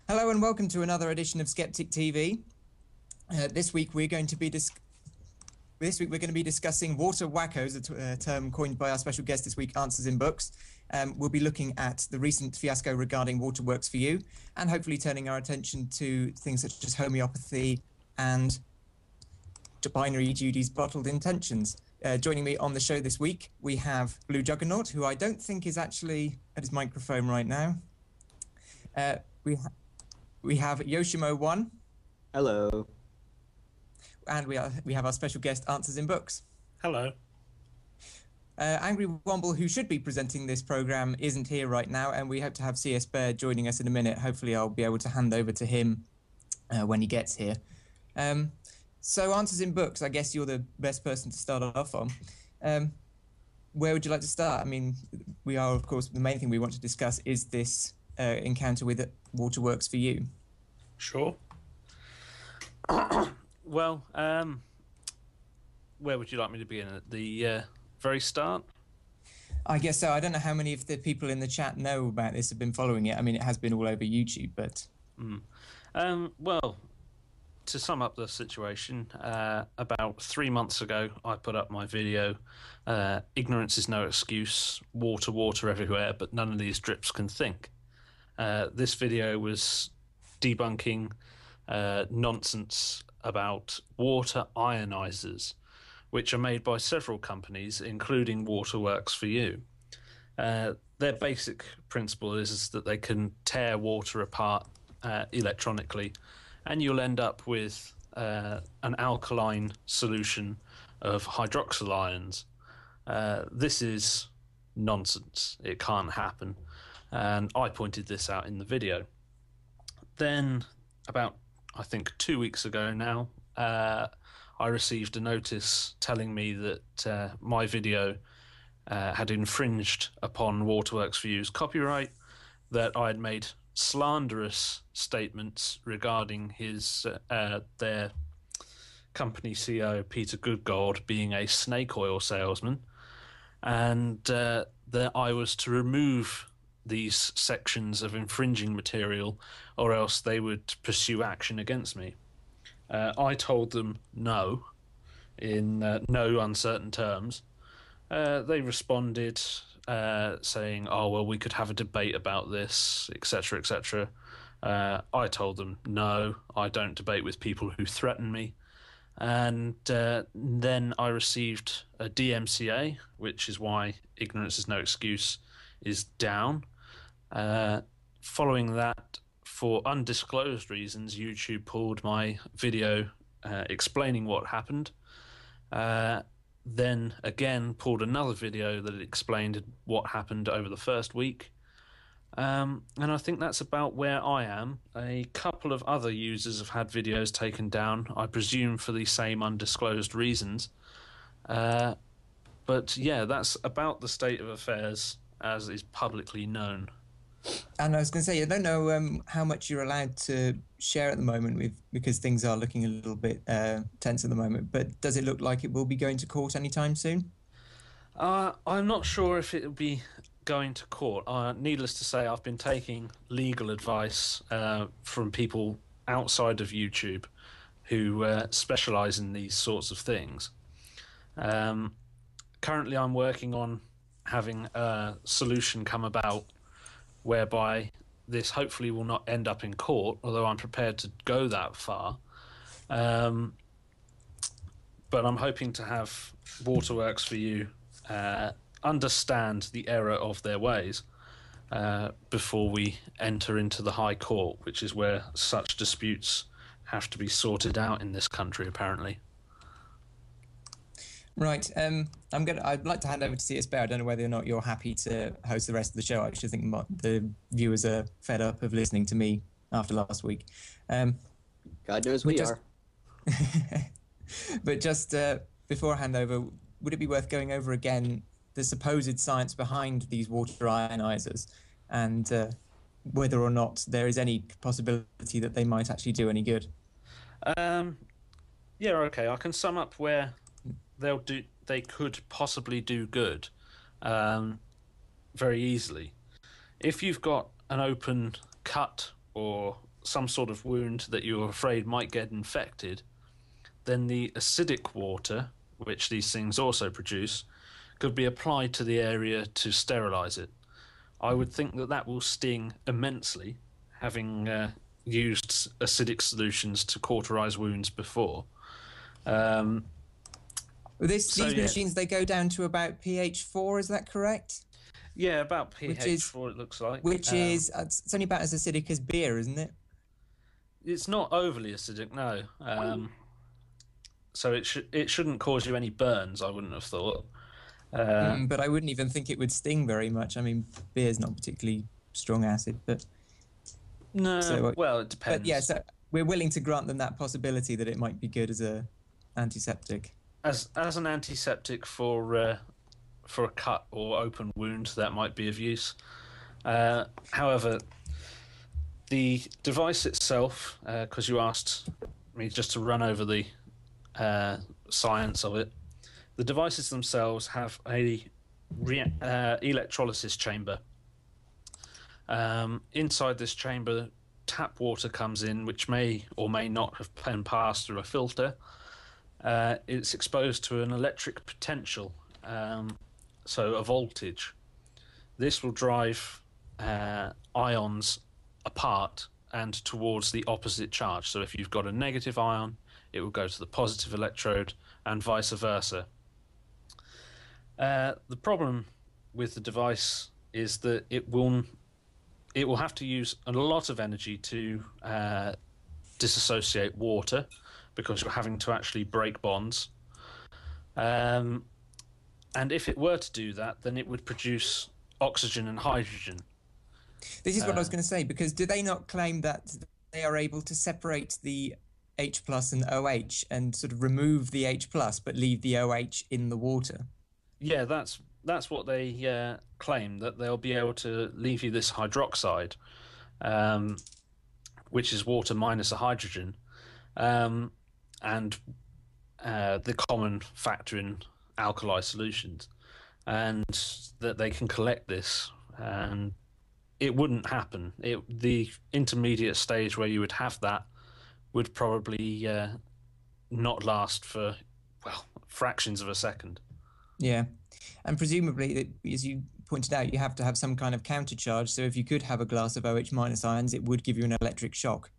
Hello and welcome to another edition of Skeptic TV. This week we're going to be discussing water wackos, a term coined by our special guest this week, AnswersinBooks. We'll be looking at the recent fiasco regarding water works for you, and hopefully turning our attention to things such as homeopathy and binary duties, bottled intentions. Joining me on the show this week, we have Blue Juggernaut, who I don't think is actually at his microphone right now. We have Yoshimo1. Hello. And we have our special guest, AnswersinBooks. Hello. Angry Womble, who should be presenting this program, isn't here right now, and we hope to have CS Bear joining us in a minute. Hopefully I'll be able to hand over to him when he gets here. So AnswersinBooks, I guess you're the best person to start off on. Where would you like to start? I mean, we are, of course, the main thing we want to discuss is this encounter with Waterworks for you. Sure. Well, where would you like me to begin? At the very start? I guess so. I don't know how many of the people in the chat know about this, have been following it. I mean, it has been all over YouTube, but... Well, to sum up the situation, about 3 months ago, I put up my video, Ignorance is no excuse, water, water everywhere, but none of these drips can think. This video was debunking nonsense about water ionisers, which are made by several companies, including Waterworks for You. Their basic principle is that they can tear water apart electronically, and you'll end up with an alkaline solution of hydroxyl ions. This is nonsense. It can't happen. And I pointed this out in the video. Then, about, I think, 2 weeks ago now, I received a notice telling me that my video had infringed upon Waterworks for You's copyright, that I had made slanderous statements regarding their company CEO, Peter Goodgold, being a snake oil salesman, and that I was to remove these sections of infringing material, or else they would pursue action against me. I told them no, in no uncertain terms. They responded saying, oh, well, we could have a debate about this, etc., etc. I told them, no, I don't debate with people who threaten me. And then I received a DMCA, which is why Ignorance is no excuse is down. Following that, for undisclosed reasons, YouTube pulled my video explaining what happened. Then again pulled another video that explained what happened over the first week. And I think that's about where I am. A couple of other users have had videos taken down, I presume for the same undisclosed reasons. But yeah, that's about the state of affairs as is publicly known. And I was going to say, I don't know how much you're allowed to share at the moment, because things are looking a little bit tense at the moment, but does it look like it will be going to court anytime soon? I'm not sure if it will be going to court. Needless to say, I've been taking legal advice from people outside of YouTube who specialise in these sorts of things. Currently I'm working on having a solution come about whereby this hopefully will not end up in court, although I'm prepared to go that far. But I'm hoping to have Waterworks for You understand the error of their ways before we enter into the High Court, which is where such disputes have to be sorted out in this country, apparently. Right. I'd like to hand over to CS Bear. I don't know whether or not you're happy to host the rest of the show. I actually think the viewers are fed up of listening to me after last week. God knows we are. But just before I hand over, would it be worth going over again the supposed science behind these water ionisers, and whether or not there is any possibility that they might actually do any good? Yeah, okay. I can sum up where they could possibly do good very easily. If you've got an open cut or some sort of wound that you're afraid might get infected, then the acidic water, which these things also produce, could be applied to the area to sterilize it. I would think that that will sting immensely, having used acidic solutions to cauterize wounds before. These machines, they go down to about pH 4, is that correct? Yeah, about pH 4 it looks like. Which is, it's only about as acidic as beer, isn't it? It's not overly acidic, no. So it shouldn't cause you any burns, I wouldn't have thought. But I wouldn't even think it would sting very much. I mean, beer's not particularly strong acid, but... No, so, well, it depends. But yeah, so we're willing to grant them that possibility that it might be good as a antiseptic. As an antiseptic for a cut or open wound, that might be of use. However, the device itself, because you asked me just to run over the science of it, the devices themselves have a electrolysis chamber. Inside this chamber, tap water comes in, which may or may not have been passed through a filter. It's exposed to an electric potential, so a voltage. This will drive ions apart and towards the opposite charge. So if you've got a negative ion, it will go to the positive electrode and vice versa. The problem with the device is that it will have to use a lot of energy to disassociate water, because you're having to actually break bonds. And if it were to do that, then it would produce oxygen and hydrogen. This is what I was going to say, because do they not claim that they are able to separate the H plus and OH and sort of remove the H plus but leave the OH in the water? Yeah, that's what they claim, that they'll be able to leave you this hydroxide, which is water minus a hydrogen, and the common factor in alkali solutions, and that they can collect this. And it wouldn't happen. The intermediate stage where you would have that would probably not last for, well, fractions of a second. Yeah, and presumably, as you pointed out, you have to have some kind of countercharge. So if you could have a glass of OH minus ions, it would give you an electric shock.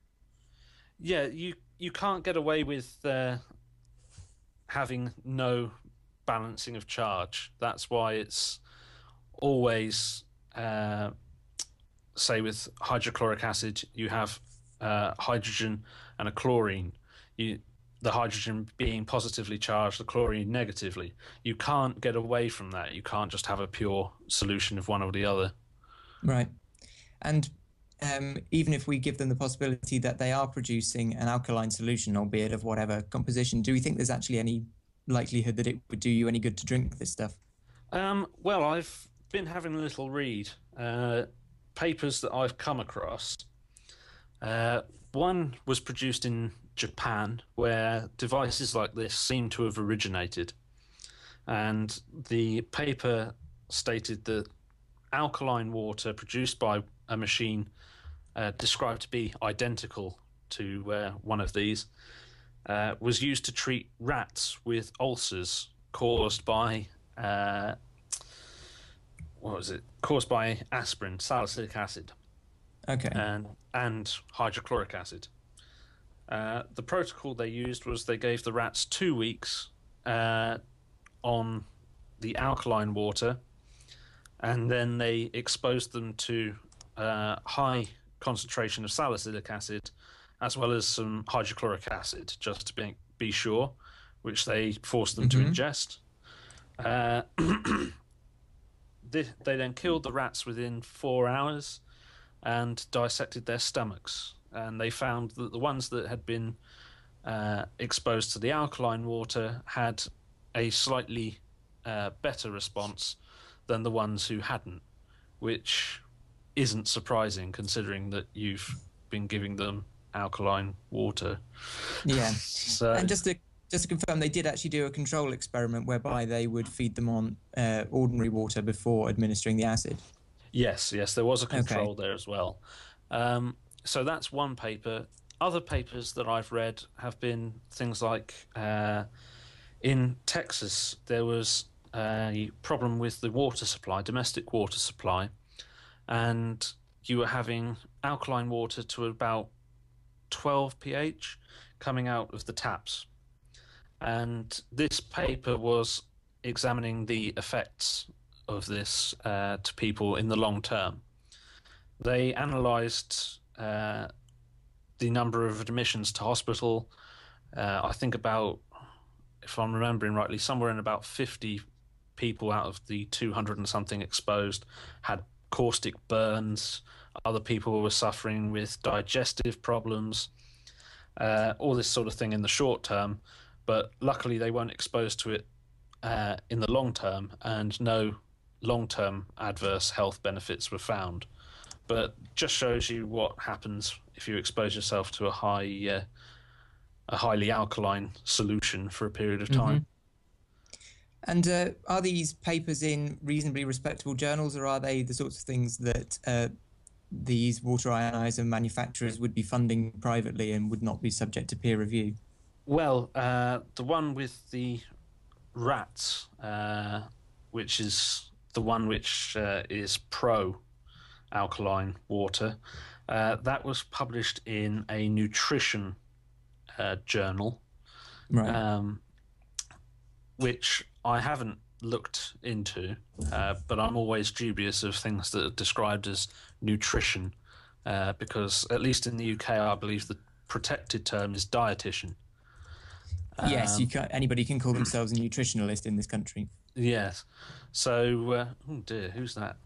Yeah, you can't get away with having no balancing of charge. That's why it's always, say with hydrochloric acid, you have hydrogen and a chlorine. The hydrogen being positively charged, the chlorine negatively. You can't get away from that. You can't just have a pure solution of one or the other. Right. And even if we give them the possibility that they are producing an alkaline solution, albeit of whatever composition, do we think there's actually any likelihood that it would do you any good to drink this stuff? Well, I've been having a little read. Papers that I've come across. One was produced in Japan, where devices like this seem to have originated, and the paper stated that alkaline water produced by a machine described to be identical to one of these was used to treat rats with ulcers caused by caused by aspirin, salicylic acid, and hydrochloric acid. The protocol they used was they gave the rats 2 weeks on the alkaline water, and then they exposed them to high concentration of salicylic acid, as well as some hydrochloric acid, just to be sure, which they forced them to ingest. They then killed the rats within 4 hours and dissected their stomachs. And they found that the ones that had been exposed to the alkaline water had a slightly better response than the ones who hadn't, which isn't surprising considering that you've been giving them alkaline water. Yeah. So, and just to confirm, they did actually do a control experiment whereby they would feed them on ordinary water before administering the acid. Yes, there was a control there as well. so that's one paper. Other papers that I've read have been things like in Texas there was a problem with the water supply, domestic water supply, and you were having alkaline water to about 12 pH coming out of the taps. And this paper was examining the effects of this to people in the long term. They analysed the number of admissions to hospital. I think about, if I'm remembering rightly, somewhere in about 50 people out of the 200 and something exposed had caustic burns. Other people were suffering with digestive problems, all this sort of thing in the short term. But luckily they weren't exposed to it in the long term, and no long-term adverse health benefits were found. But just shows you what happens if you expose yourself to a highly alkaline solution for a period of time. And are these papers in reasonably respectable journals, or are they the sorts of things that these water ionizer manufacturers would be funding privately and would not be subject to peer review? Well, the one with the rats, which is the one which is pro-alkaline water, that was published in a nutrition journal, Right. which I haven't looked into, but I'm always dubious of things that are described as nutrition, because at least in the UK, I believe the protected term is dietitian. Yes, anybody can call themselves a nutritionalist in this country. Yes. So, oh dear, who's that?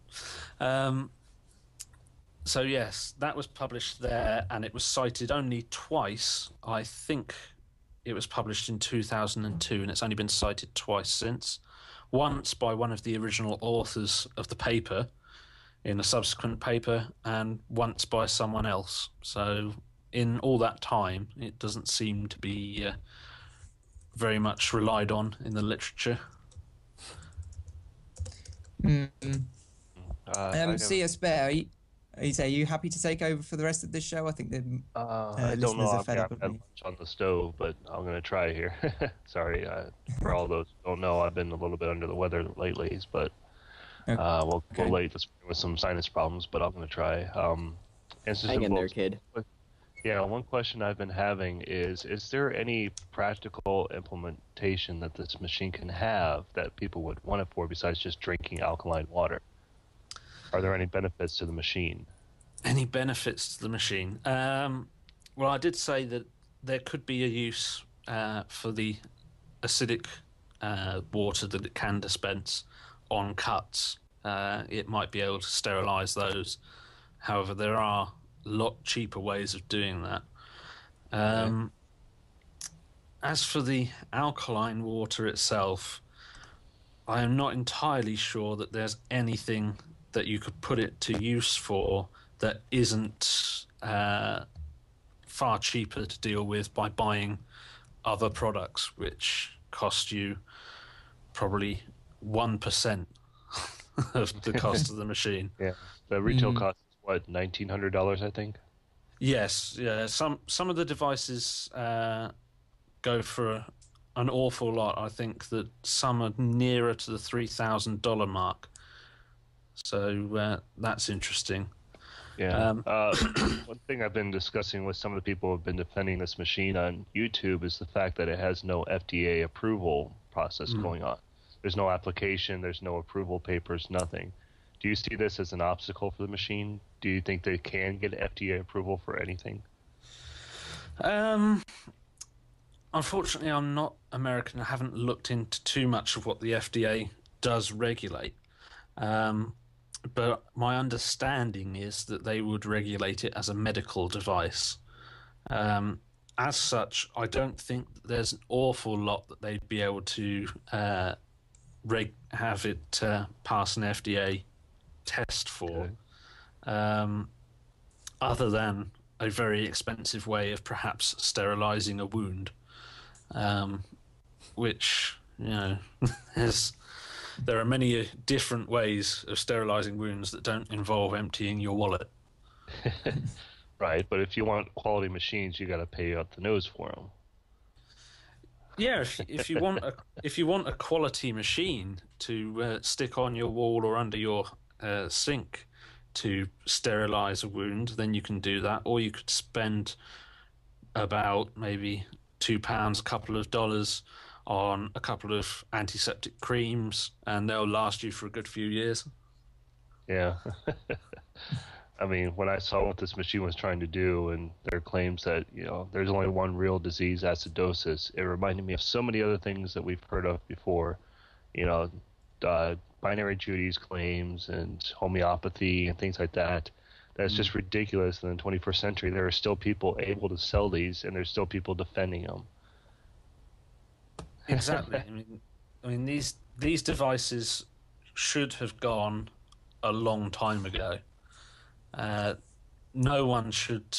So yes, that was published there, and it was cited only twice. I think it was published in 2002, and it's only been cited twice since. Once by one of the original authors of the paper in a subsequent paper, and once by someone else. So in all that time, it doesn't seem to be very much relied on in the literature. C.S. Bear, are you happy to take over for the rest of this show? I think the I don't know. listeners are I've fed got up with me. lunch on the stove, but I'm going to try here. Sorry, for all those who don't know, I've been a little bit under the weather lately, but we'll go late this morning with some sinus problems, but I'm going to try. Hang in there, kid. Yeah, one question I've been having is there any practical implementation that this machine can have that people would want it for besides just drinking alkaline water? Are there any benefits to the machine? Any benefits to the machine? Well, I did say that there could be a use for the acidic water that it can dispense on cuts. It might be able to sterilise those. However, there are a lot cheaper ways of doing that. As for the alkaline water itself, I am not entirely sure that there's anything that you could put it to use for that isn't far cheaper to deal with by buying other products, which cost you probably 1% of the cost of the machine. Yeah, the retail cost is what, $1,900, I think. Yes, yeah. Some of the devices go for an awful lot. I think that some are nearer to the $3,000 mark. So that's interesting. Yeah. One thing I've been discussing with some of the people who have been defending this machine on YouTube is the fact that it has no FDA approval process going on. There's no application, there's no approval papers, nothing. Do you see this as an obstacle for the machine? Do you think they can get FDA approval for anything? Unfortunately, I'm not American. I haven't looked into too much of what the FDA does regulate. But my understanding is that they would regulate it as a medical device. As such, I don't think that there's an awful lot that they'd be able to have it pass an FDA test for, other than a very expensive way of perhaps sterilizing a wound, which, you know, there are many different ways of sterilizing wounds that don't involve emptying your wallet. Right, but if you want quality machines, you got to pay out the nose for them. Yeah, if you want a quality machine to stick on your wall or under your sink to sterilize a wound, then you can do that. Or you could spend about maybe £2, a couple of dollars on a couple of antiseptic creams, and they'll last you for a good few years. Yeah. I mean, when I saw what this machine was trying to do and their claims that, there's only one real disease, acidosis, it reminded me of so many other things that we've heard of before. Binary Judy's claims and homeopathy and things like that. That's just ridiculous. In the 21st century, there are still people able to sell these, and there's still people defending them. Exactly. I mean, these devices should have gone a long time ago. No one should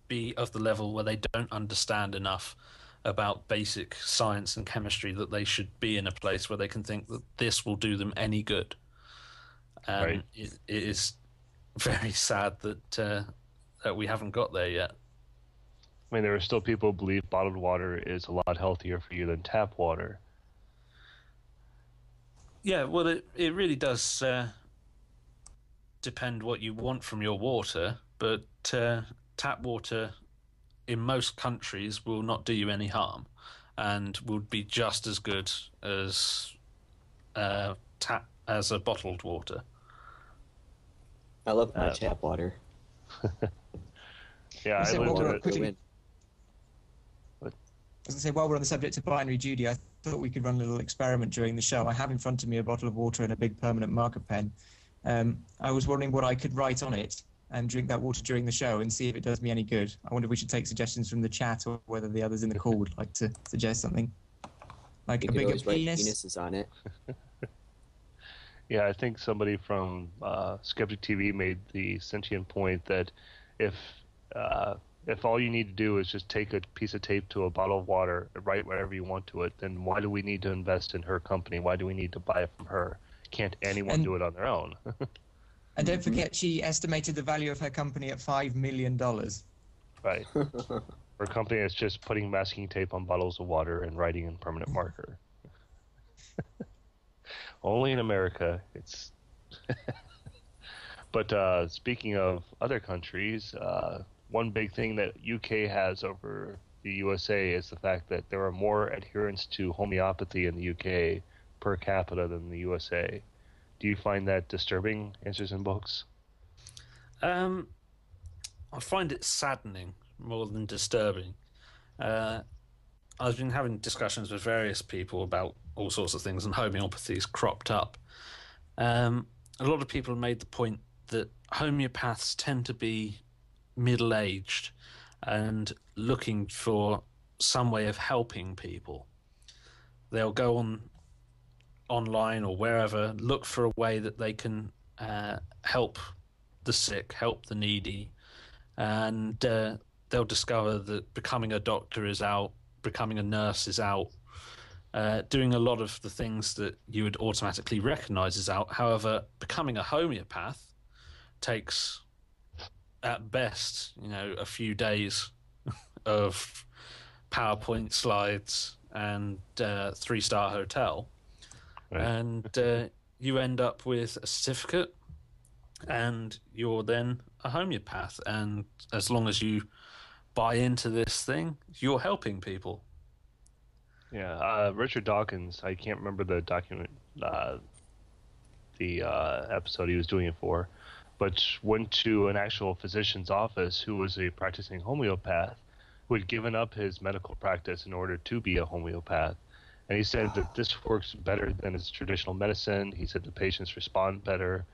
be of the level where they don't understand enough about basic science and chemistry that they should be in a place where they can think that this will do them any good. Right. It is very sad that we haven't got there yet. I mean, there are still people who believe bottled water is a lot healthier for you than tap water. Yeah, well, it really does depend what you want from your water, but tap water in most countries will not do you any harm and would be just as good as a bottled water. I love my tap water. Yeah, I lived in it. I was going to say, while we're on the subject of binary Judy, I thought we could run a little experiment during the show. I have in front of me a bottle of water and a big permanent marker pen. I was wondering what I could write on it and drink that water during the show and see if it does me any good. I wonder if we should take suggestions from the chat or whether the others in the call would like to suggest something. Like a bigger penis? Penises on it. Yeah, I think somebody from SkepticTV made the sentient point that if all you need to do is just take a piece of tape to a bottle of water, write whatever you want to it, then why do we need to invest in her company? Why do we need to buy it from her? Can't anyone do it on their own? And don't forget, she estimated the value of her company at $5 million. Right. Her company is just putting masking tape on bottles of water and writing in permanent marker. Only in America. It's. But speaking of other countries, one big thing that UK has over the USA is the fact that there are more adherents to homeopathy in the UK per capita than the USA. Do you find that disturbing, Answers in Books? I find it saddening more than disturbing. I've been having discussions with various people about all sorts of things, and homeopathy's cropped up. A lot of people have made the point that homeopaths tend to be middle-aged and looking for some way of helping people. They'll go online or wherever, look for a way that they can help the sick, help the needy, and they'll discover that becoming a doctor is out, becoming a nurse is out, doing a lot of the things that you would automatically recognize is out. However, becoming a homeopath takes, at best, a few days of PowerPoint slides and 3-star hotel. Right. And you end up with a certificate, and you're then a homeopath. And as long as you buy into this thing, you're helping people. Yeah, Richard Dawkins, I can't remember the document, the episode he was doing it for, but went to an actual physician's office who was a practicing homeopath who had given up his medical practice in order to be a homeopath. And he said that this works better than his traditional medicine. He said the patients respond better.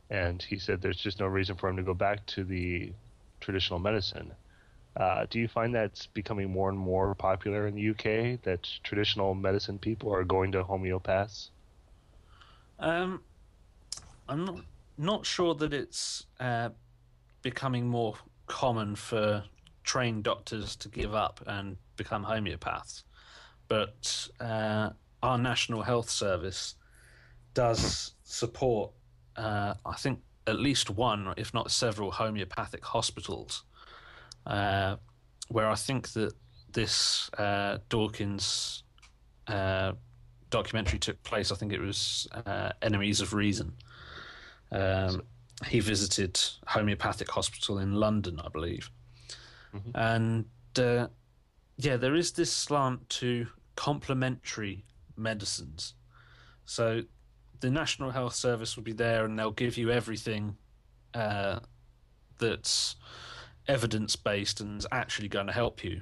And he said there's just no reason for him to go back to the traditional medicine. Do you find that's becoming more and more popular in the UK, that traditional medicine people are going to homeopaths? I'm not sure that it's becoming more common for trained doctors to give up and become homeopaths. But our National Health Service does support, I think, at least one, if not several, homeopathic hospitals, where I think that this Dawkins documentary took place. I think it was Enemies of Reason. He visited homeopathic hospital in London, I believe. Mm-hmm. And there is this slant to complementary medicines. So the National Health Service will be there and they'll give you everything that's evidence-based and is actually going to help you.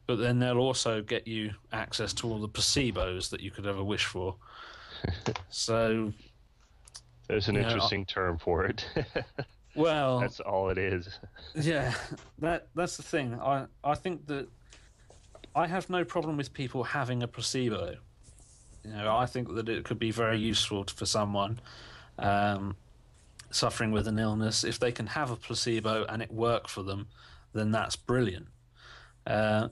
But then they'll also get you access to all the placebos that you could ever wish for. So there's an interesting term for it. Well, that's all it is. Yeah, that's the thing. I think that I have no problem with people having a placebo. I think that it could be very useful for someone suffering with an illness. If they can have a placebo and it work for them, then that's brilliant. The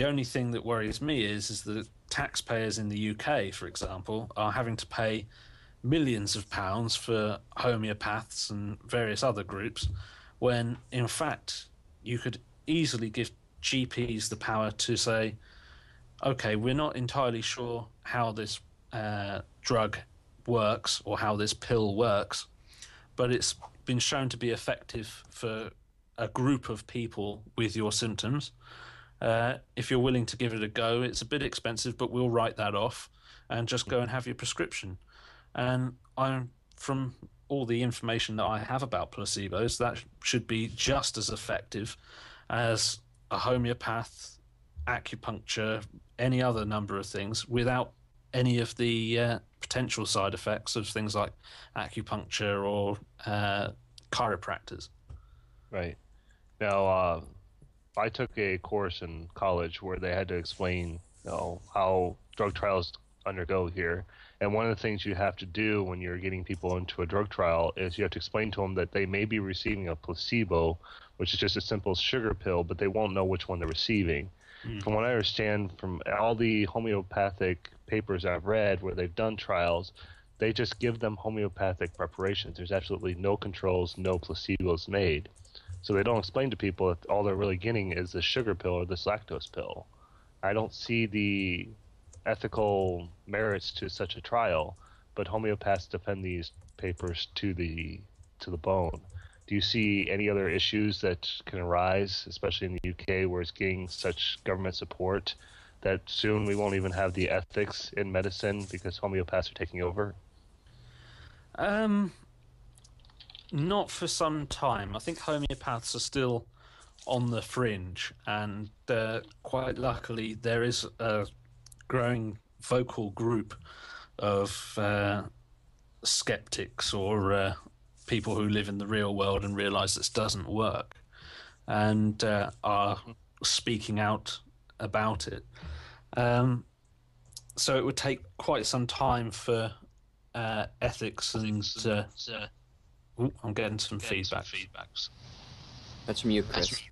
only thing that worries me is that taxpayers in the UK, for example, are having to pay millions of pounds for homeopaths and various other groups, when in fact you could easily give GPs the power to say, okay, we're not entirely sure how this drug works or how this pill works, but it's been shown to be effective for a group of people with your symptoms. If you're willing to give it a go, it's a bit expensive, but we'll write that off and just go and have your prescription. And from all the information that I have about placebos, that should be just as effective as a homeopath, acupuncture, any other number of things, without any of the potential side effects of things like acupuncture or chiropractors. Right. Now, I took a course in college where they had to explain, how drug trials undergo here. And one of the things you have to do when you're getting people into a drug trial is you have to explain to them that they may be receiving a placebo, which is just a simple sugar pill, but they won't know which one they're receiving. From what I understand from all the homeopathic papers I've read where they've done trials, they just give them homeopathic preparations. There's absolutely no controls, no placebos made. So they don't explain to people that all they're really getting is this sugar pill or this lactose pill. I don't see the ethical merits to such a trial, but homeopaths defend these papers to the bone. Do you see any other issues that can arise, especially in the UK where it's getting such government support, that soon we won't even have the ethics in medicine because homeopaths are taking over? Not for some time. I think homeopaths are still on the fringe, and quite luckily there is a growing vocal group of skeptics or people who live in the real world and realize this doesn't work and are speaking out about it. So it would take quite some time for ethics and I'm getting some feedbacks. That's from you, Chris.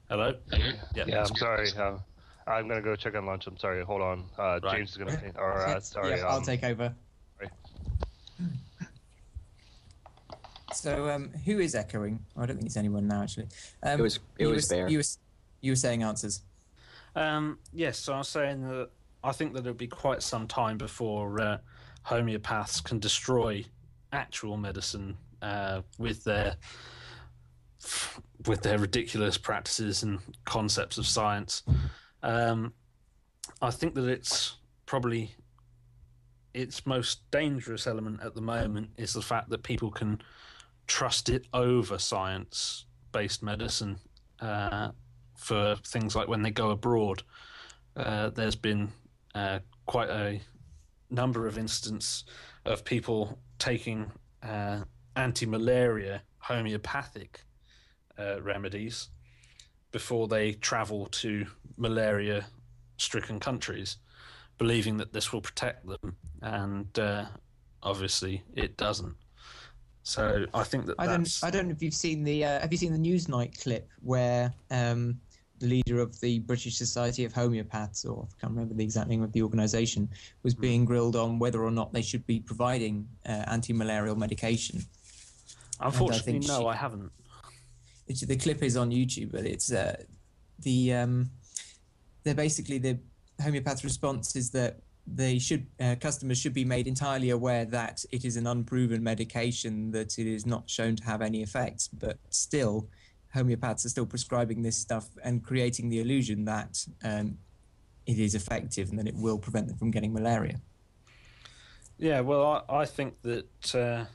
Hello? Yeah, I'm sorry. I'm going to go check on lunch. I'm sorry. Hold on. Right. James is going to... sorry. Yeah, I'll take over. Sorry. So, who is echoing? I don't think it's anyone now, actually. It was Bear. You were saying answers. Yes, so I was saying that I think that it'll be quite some time before homeopaths can destroy actual medicine with their ridiculous practices and concepts of science. I think that it's probably its most dangerous element at the moment is the fact that people can trust it over science-based medicine for things like when they go abroad. There's been quite a number of instances of people taking anti-malaria homeopathic remedies before they travel to malaria-stricken countries, believing that this will protect them, and obviously it doesn't. So I think that I don't know if you've seen the have you seen the Newsnight clip where leader of the British Society of Homeopaths, or I can't remember the exact name of the organisation, was being grilled on whether or not they should be providing anti-malarial medication. Unfortunately, no, I haven't. The clip is on YouTube, but it's they're basically, the homeopath response is that customers should be made entirely aware that it is an unproven medication, that it is not shown to have any effects, but still homeopaths are still prescribing this stuff and creating the illusion that it is effective and that it will prevent them from getting malaria. Yeah, well, I think that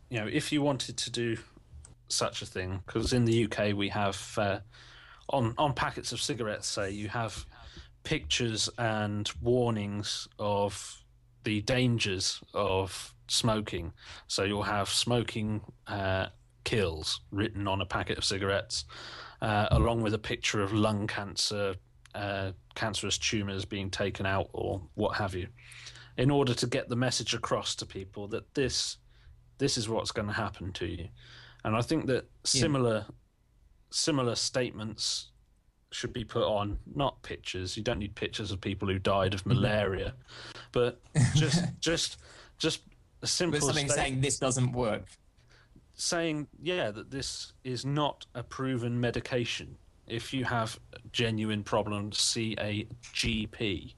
if you wanted to do such a thing, because in the UK we have on packets of cigarettes, say, you have pictures and warnings of the dangers of smoking. So you'll have smoking kills written on a packet of cigarettes, along with a picture of lung cancer, cancerous tumours being taken out, or what have you, in order to get the message across to people that this is what's going to happen to you. And I think that similar statements should be put on, not pictures. You don't need pictures of people who died of malaria, but just a simple something saying this doesn't work. Saying, that this is not a proven medication. If you have genuine problems, see a GP.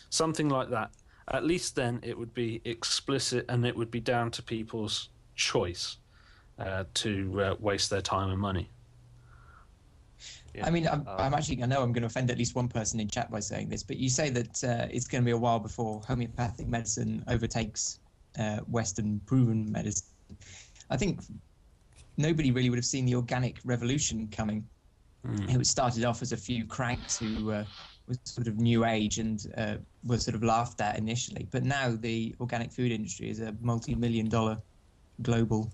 Something like that. At least then it would be explicit, and it would be down to people's choice to waste their time and money. Yeah. I mean, I know I'm going to offend at least one person in chat by saying this, but you say that it's going to be a while before homeopathic medicine overtakes Western proven medicine. I think nobody really would have seen the organic revolution coming. It started off as a few cranks who were sort of new age and were sort of laughed at initially. But now the organic food industry is a multi-million-dollar global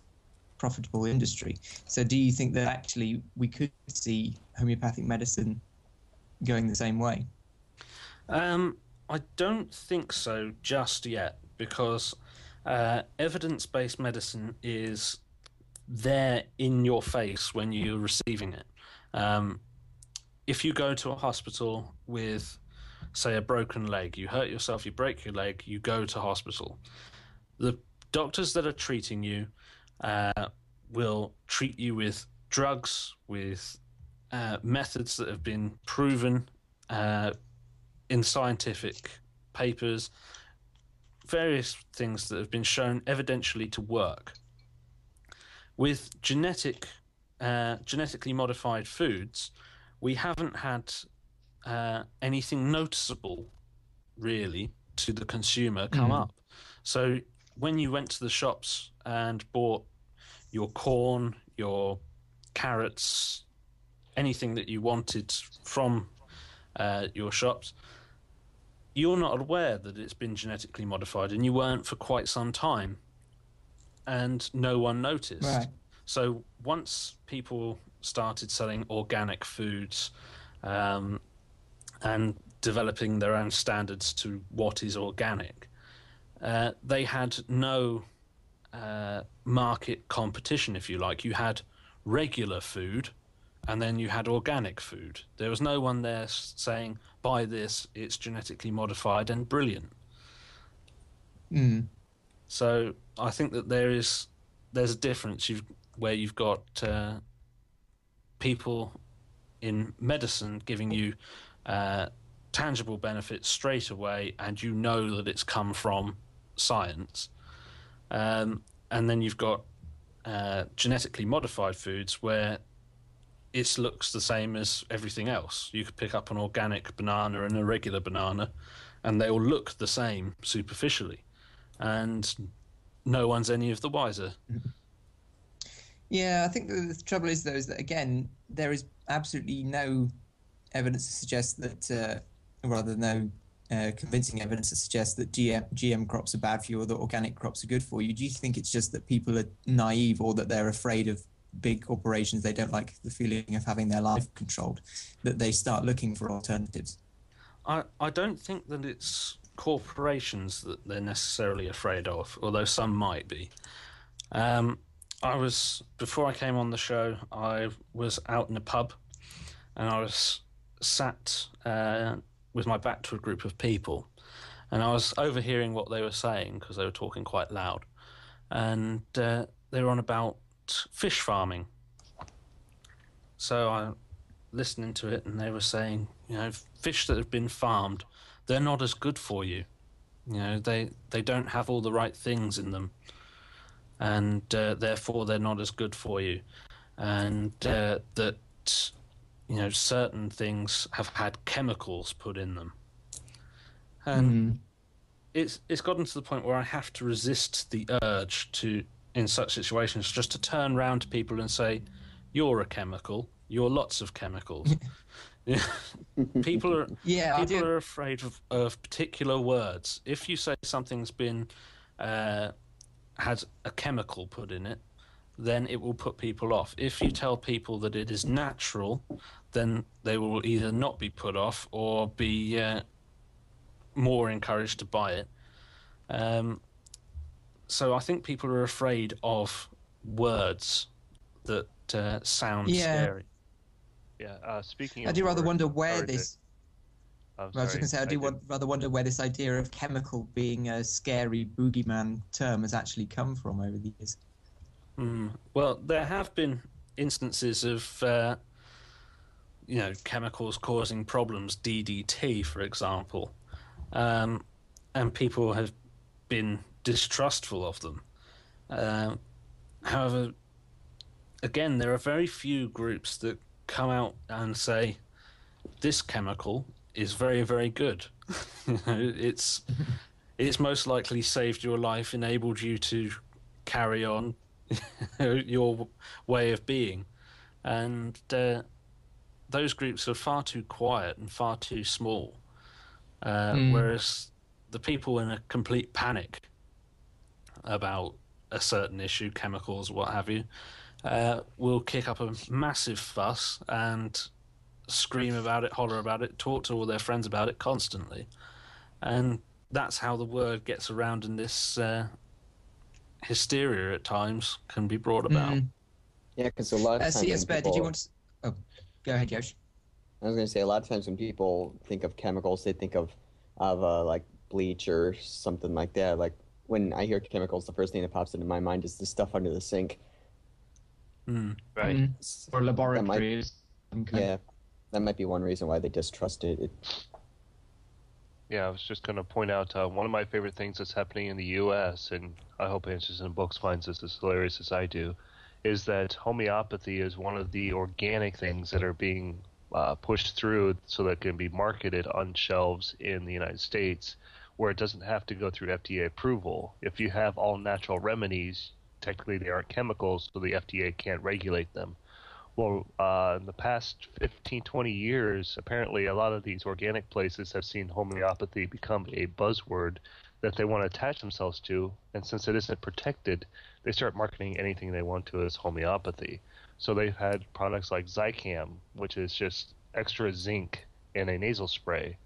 profitable industry. So do you think that actually we could see homeopathic medicine going the same way? I don't think so just yet, because evidence-based medicine is there in your face when you're receiving it. If you go to a hospital with, say, a broken leg, you hurt yourself, you break your leg, you go to hospital. The doctors that are treating you will treat you with drugs, with methods that have been proven in scientific papers, various things that have been shown evidentially to work. With genetically modified foods, we haven't had anything noticeable, really, to the consumer come up. So when you went to the shops and bought your corn, your carrots, anything that you wanted from your shops, you're not aware that it's been genetically modified, and you weren't for quite some time, and no one noticed. Right. So once people started selling organic foods and developing their own standards to what is organic, they had no market competition, if you like. You had regular food, and then you had organic food. There was no one there saying, buy this, it's genetically modified and brilliant. So I think that there's a difference where you've got people in medicine giving you tangible benefits straight away, and you know that it's come from science. And then you've got genetically modified foods where it looks the same as everything else. You could pick up an organic banana and a regular banana, and they all look the same superficially, and no one's any of the wiser. Yeah, I think the trouble is, though, is that, again, there is absolutely no evidence to suggest that, convincing evidence to suggest that GM crops are bad for you or that organic crops are good for you. Do you think it's just that people are naive, or that they're afraid of big corporations, they don't like the feeling of having their life controlled, that they start looking for alternatives? I don't think that it's corporations that they're necessarily afraid of, although some might be. Before I came on the show, I was out in a pub, and I was sat with my back to a group of people, and I was overhearing what they were saying because they were talking quite loud, and they were on about fish farming. So I listening to it, and they were saying, fish that have been farmed, they're not as good for you. They don't have all the right things in them, and therefore they're not as good for you, and that certain things have had chemicals put in them, and it's gotten to the point where I have to resist the urge to, in such situations, just to turn around to people and say, "You're a chemical. You're lots of chemicals." People are afraid of particular words. If you say something's been has a chemical put in it, then it will put people off. If you tell people that it is natural, then they will either not be put off or be more encouraged to buy it. So I think people are afraid of words that sound scary. Yeah. Speaking of, I do rather wonder where this. I'm I was just sorry. going to say, rather wonder where this idea of chemical being a scary boogeyman term has actually come from over the years. Well, there have been instances of, chemicals causing problems, DDT, for example, and people have been distrustful of them. However, again, there are very few groups that come out and say, this chemical is very, very good. It's most likely saved your life, enabled you to carry on your way of being, and those groups are far too quiet and far too small, whereas the people in a complete panic about a certain issue, chemicals, what have you, will kick up a massive fuss and scream about it, holler about it, talk to all their friends about it constantly. And that's how the word gets around, and this hysteria at times can be brought about. Yeah, because a lot of times CS Bear, did you want to... Oh, go ahead, Yosh. I was going to say, a lot of times when people think of chemicals, they think of like bleach or something like that. Like when I hear chemicals, the first thing that pops into my mind is the stuff under the sink. Right. Or laboratories. Yeah, that might be one reason why they distrust it. Yeah, I was just going to point out one of my favorite things that's happening in the U.S., and I hope AnswersinBooks finds this as hilarious as I do, is that homeopathy is one of the organic things that are being pushed through so that it can be marketed on shelves in the United States, where it doesn't have to go through FDA approval. If you have all natural remedies, technically they aren't chemicals, so the FDA can't regulate them. Well, in the past 15, 20 years, apparently a lot of these organic places have seen homeopathy become a buzzword that they want to attach themselves to, and since it isn't protected, they start marketing anything they want to as homeopathy. So they've had products like Zicam, which is just extra zinc in a nasal spray,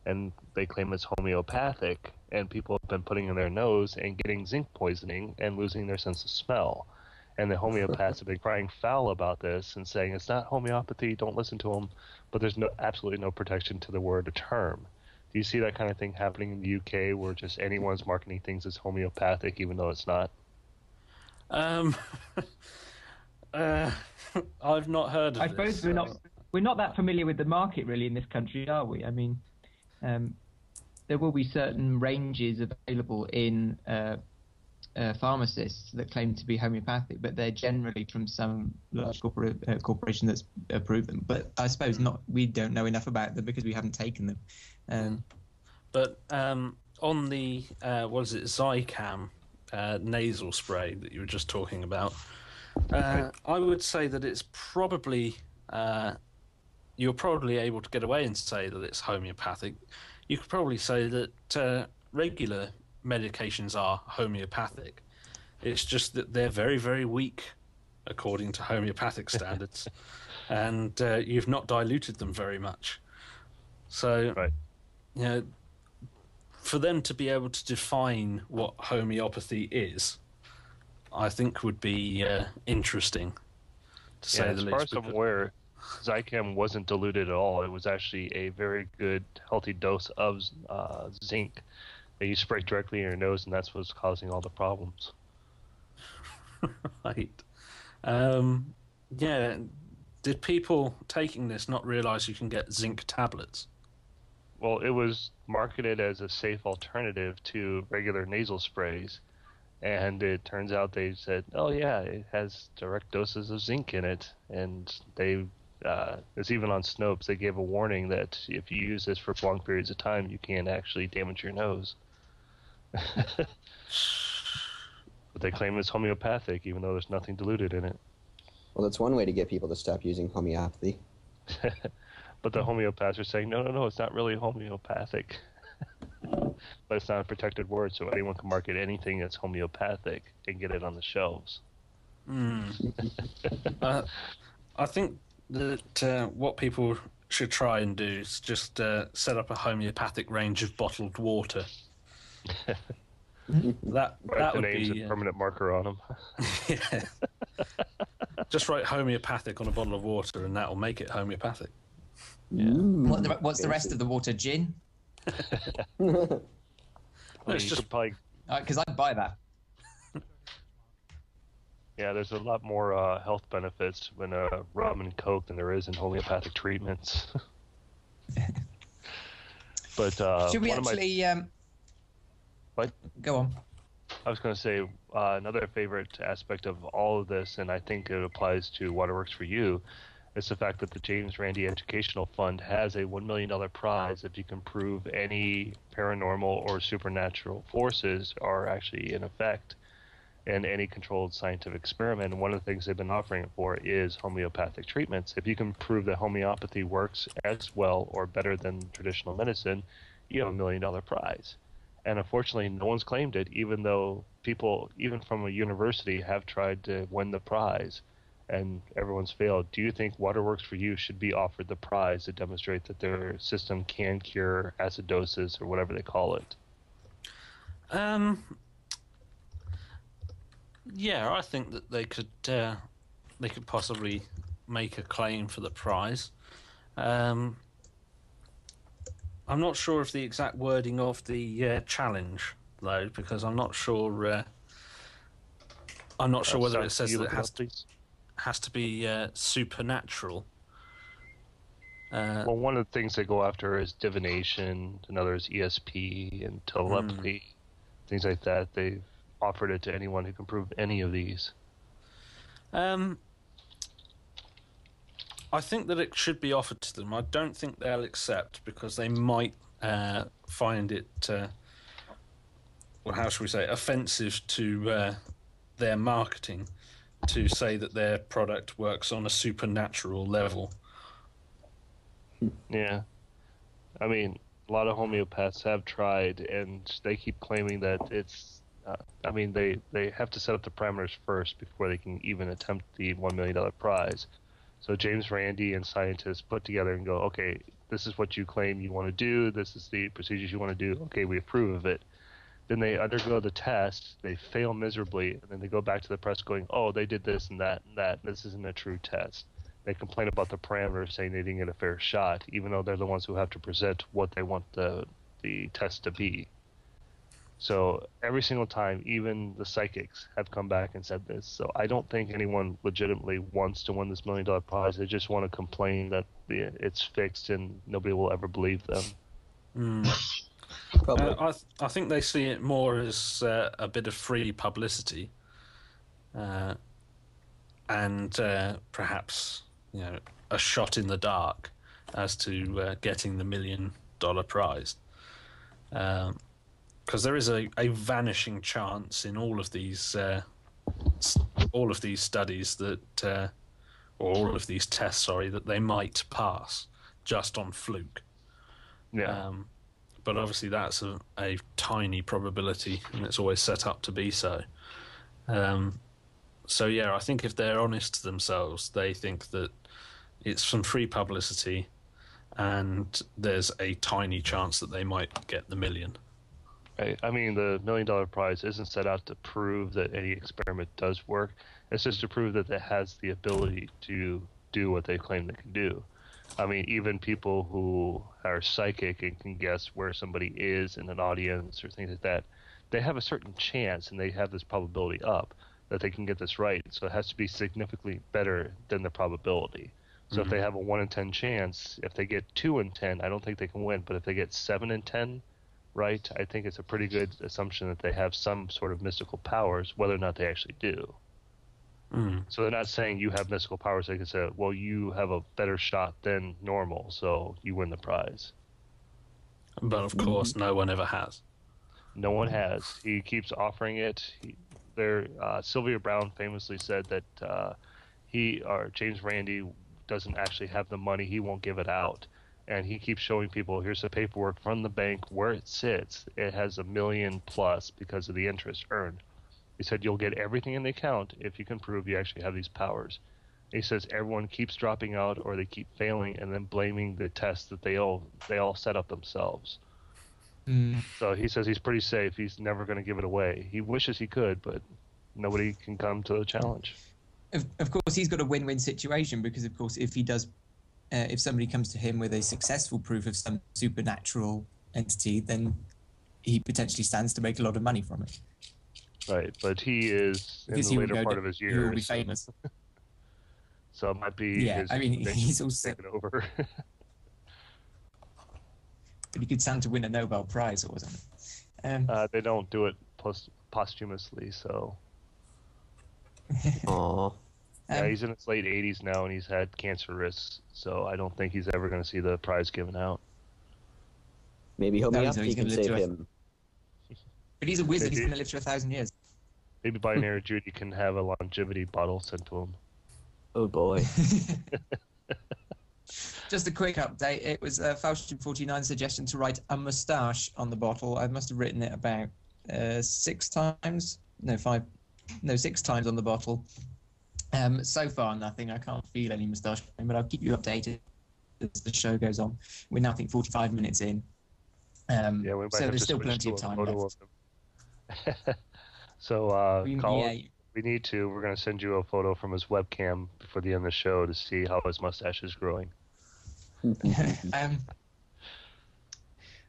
and they claim it's homeopathic, and people have been putting it in their nose and getting zinc poisoning and losing their sense of smell. And the homeopaths have been crying foul about this and saying it's not homeopathy, don't listen to them, but there's absolutely no protection to the word or term. Do you see that kind of thing happening in the UK where just anyone's marketing things as homeopathic even though it's not? I've not heard of I this. suppose we're not that familiar with the market really in this country, are we? I mean, there will be certain ranges available in pharmacists that claim to be homeopathic, but they're generally from some large corporation that's approved them. But I suppose we don't know enough about them because we haven't taken them. But on the Zicam nasal spray that you were just talking about, I would say that it's probably you're probably able to get away and say that it's homeopathic. You could probably say that regular medications are homeopathic. It's just that they're very, very weak according to homeopathic standards, and you've not diluted them very much. So, for them to be able to define what homeopathy is, I think would be interesting, to say the as least. far as I'm aware, Zicam wasn't diluted at all. It was actually a very good, healthy dose of zinc that you spray directly in your nose, and that's what's causing all the problems. Right. Yeah. Did people taking this not realize you can get zinc tablets? Well, it was marketed as a safe alternative to regular nasal sprays, and it turns out they said, oh yeah, it has direct doses of zinc in it, and they it's even on Snopes. They gave a warning that if you use this for long periods of time, you can actually damage your nose. But they claim it's homeopathic, even though there's nothing diluted in it. Well, that's one way to get people to stop using homeopathy. But the homeopaths are saying, no, it's not really homeopathic. But it's not a protected word, so anyone can market anything that's homeopathic and get it on the shelves. I think that what people should try and do is just set up a homeopathic range of bottled water. that Write the would names be and permanent marker on them. yeah. Just write homeopathic on a bottle of water, and that'll make it homeopathic. Yeah. What's the rest of the water? Gin? Well, it's you just could probably, Because I'd buy that. yeah, there's a lot more health benefits when rum and coke than there is in homeopathic treatments. But Should we one of my- actually? What? Go on. I was going to say another favorite aspect of all of this, and I think it applies to Waterworks for You, is the fact that the James Randi Educational Fund has a $1 million prize if you can prove any paranormal or supernatural forces are actually in effect in any controlled scientific experiment. And one of the things they've been offering it for is homeopathic treatments. If you can prove that homeopathy works as well or better than traditional medicine, you have $1 million prize. And unfortunately, no one's claimed it, even though people, even from a university, have tried to win the prize, and everyone's failed. Do you think Waterworks for You should be offered the prize to demonstrate that their system can cure acidosis or whatever they call it? Yeah, I think that they could possibly make a claim for the prize. I'm not sure of the exact wording of the challenge, though, because I'm not sure. I'm not sure whether it says that it has to be supernatural. Well, one of the things they go after is divination, another is ESP and telepathy, things like that. They've offered it to anyone who can prove any of these. I think that it should be offered to them. I don't think they'll accept because they might find it, well, how should we say, offensive to their marketing to say that their product works on a supernatural level. Yeah. I mean, a lot of homeopaths have tried, and they keep claiming that it's... they have to set up the parameters first before they can even attempt the $1 million prize. So James Randi and scientists put together and go, okay, this is what you claim you want to do. This is the procedures you want to do. Okay, we approve of it. Then they undergo the test. They fail miserably. And then they go back to the press going, oh, they did this and that and that. This isn't a true test. They complain about the parameters, saying they didn't get a fair shot, even though they're the ones who have to present what they want the test to be. So every single time, even the psychics have come back and said this. So I don't think anyone legitimately wants to win this $1 million prize. They just want to complain that it's fixed and nobody will ever believe them. I think they see it more as a bit of free publicity, and perhaps a shot in the dark as to getting the $1 million prize. Because there is a vanishing chance in all of these studies that, or all of these tests, that they might pass just on fluke. Yeah. But obviously that's a tiny probability, and it's always set up to be so. So yeah, I think if they're honest to themselves, they think that it's some free publicity, and there's a tiny chance that they might get the $1 million. Right. I mean, the $1 million prize isn't set out to prove that any experiment does work. It's just to prove that it has the ability to do what they claim they can do. I mean, even people who are psychic and can guess where somebody is in an audience or things like that, they have a certain chance and they have this probability up that they can get this right. So it has to be significantly better than the probability. So if they have a 1 in 10 chance, if they get 2 in 10, I don't think they can win. But if they get 7 in 10 right, I think it's a pretty good assumption that they have some sort of mystical powers, whether or not they actually do. So they're not saying you have mystical powers. They can say, well, you have a better shot than normal, so you win the prize. But of course, no one ever has. No one has. He keeps offering it. Sylvia Brown famously said that James Randi doesn't actually have the money. He won't give it out. And he keeps showing people, here's the paperwork from the bank where it sits. It has $1 million plus because of the interest earned. He said you'll get everything in the account if you can prove you actually have these powers. He says everyone keeps dropping out or they keep failing and then blaming the test that they all set up themselves. So he says he's pretty safe. He's never going to give it away. He wishes he could, but nobody can come to the challenge. Of course, he's got a win-win situation because, of course, if somebody comes to him with a successful proof of some supernatural entity, then he potentially stands to make a lot of money from it. Right, but he is in the later part of his years. He will be famous. So it might be. Yeah, I mean, he's also taken over. But he could stand to win a Nobel Prize or something. They don't do it posthumously, so. Aww. Yeah, he's in his late 80s now, and he's had cancer risks, so I don't think he's ever going to see the prize given out. Maybe homeopathy can save him. But he's a wizard. He's going to live to 1,000 years. Maybe Binary Judy can have a longevity bottle sent to him. Oh boy. Just a quick update. It was Faustin49's suggestion to write a moustache on the bottle. I must have written it about 6 times. No, 5. No, 6 times on the bottle. So far, nothing. I can't feel any moustache, but I'll keep you updated as the show goes on. We're now, I think, 45 minutes in. Yeah, we might so have there's to still switch plenty to of a time photo left. of him. So, Colin, Yeah. we need to. We're going to send you a photo from his webcam before the end of the show to see how his mustache is growing.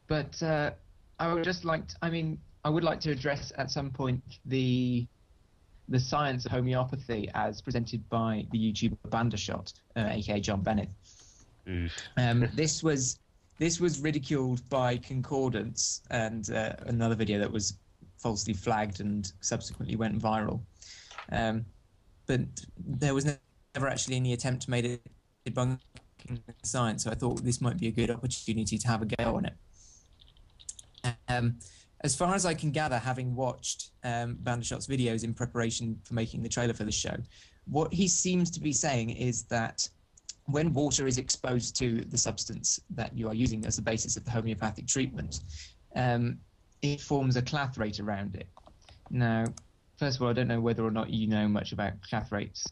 But I would just like to, I would like to address at some point the science of homeopathy as presented by the YouTuber Bandershot, aka John Bennett. This was ridiculed by Concordance and another video that was falsely flagged and subsequently went viral. But there was never actually any attempt made at debunking the science, so I thought this might be a good opportunity to have a go on it. As far as I can gather, having watched Bandershot's videos in preparation for making the trailer for the show, what he seems to be saying is that when water is exposed to the substance that you are using as the basis of the homeopathic treatment, it forms a clathrate around it. Now, first of all, I don't know whether or not you know much about clathrates,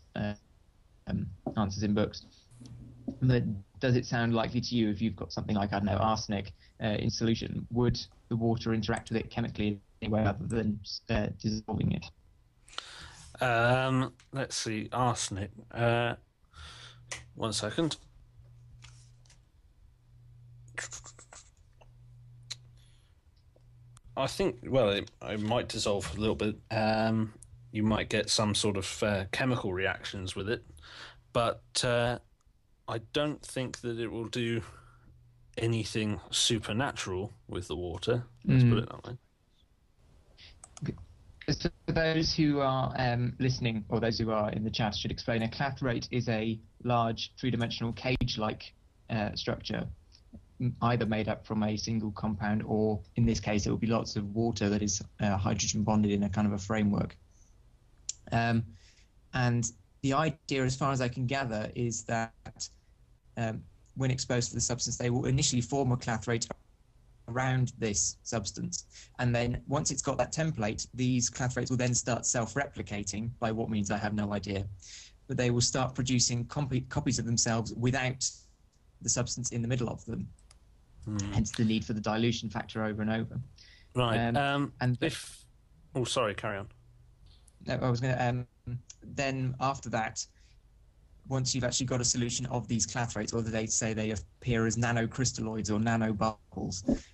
answers in books, but does it sound likely to you if you've got something like, I don't know, arsenic in solution, would the water interact with it chemically in any way other than dissolving it? Let's see, arsenic. 1 second. I think, well, it might dissolve a little bit. You might get some sort of chemical reactions with it, but I don't think that it will do anything supernatural with the water. Let's put it that way. So for those who are listening, or those who are in the chat, should explain, a clathrate is a large three-dimensional cage-like structure, either made up from a single compound, or in this case it will be lots of water that is hydrogen bonded in a kind of a framework. And the idea, as far as I can gather, is that when exposed to the substance, they will initially form a clathrate around this substance, and then once it's got that template, these clathrates will then start self-replicating. By what means I have no idea, but they will start producing copies of themselves without the substance in the middle of them. Hence the need for the dilution factor over and over. Right. And if... Oh, sorry, carry on. no, I was going to. Then after that, once you've actually got a solution of these clathrates, or they say they appear as nanocrystalloids or nanobubbles,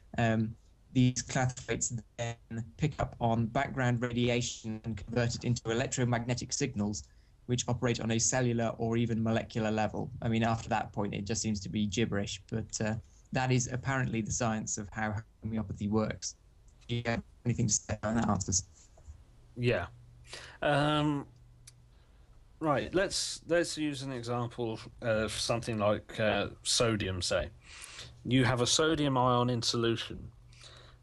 these clathrates then pick up on background radiation and convert it into electromagnetic signals, which operate on a cellular or even molecular level. I mean, after that point, it just seems to be gibberish, but that is apparently the science of how homeopathy works. Do you have anything to say on that, Answers? Yeah. Right, let's use an example of something like sodium, say. You have a sodium ion in solution.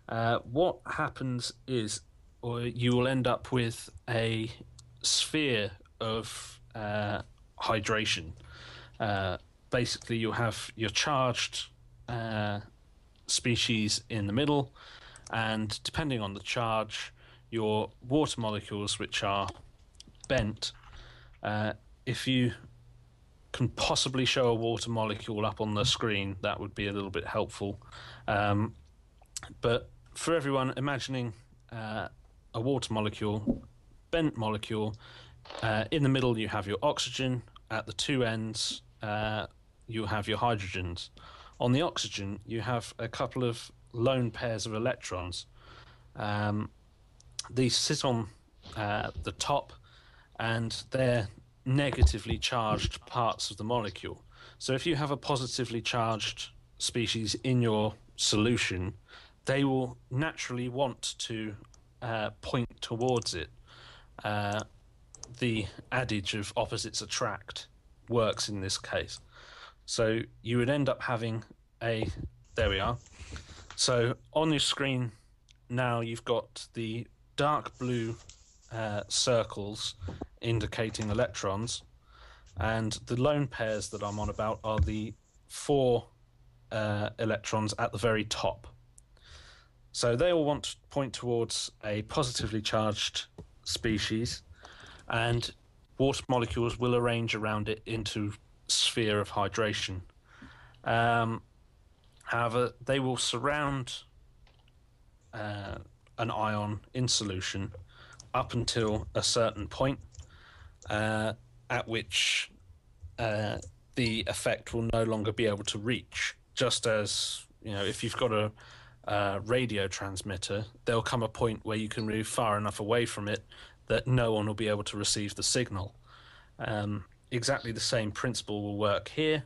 What happens is, or you will end up with a sphere of hydration. Basically, you have your charged species in the middle, and depending on the charge, your water molecules, which are bent. If you can possibly show a water molecule up on the screen, that would be a little bit helpful. But for everyone, imagining a water molecule, bent molecule, in the middle you have your oxygen, at the two ends you have your hydrogens. On the oxygen you have a couple of lone pairs of electrons. These sit on the top, and they're negatively charged parts of the molecule. So if you have a positively charged species in your solution, they will naturally want to point towards it. The adage of opposites attract works in this case. So you would end up having a... There we are. So on your screen now you've got the dark blue circles indicating electrons, and the lone pairs that I'm on about are the 4 electrons at the very top. So they all want to point towards a positively charged species, and water molecules will arrange around it into sphere of hydration. However, they will surround an ion in solution up until a certain point, at which the effect will no longer be able to reach. Just as, if you've got a radio transmitter, there'll come a point where you can move far enough away from it that no one will be able to receive the signal. Exactly the same principle will work here,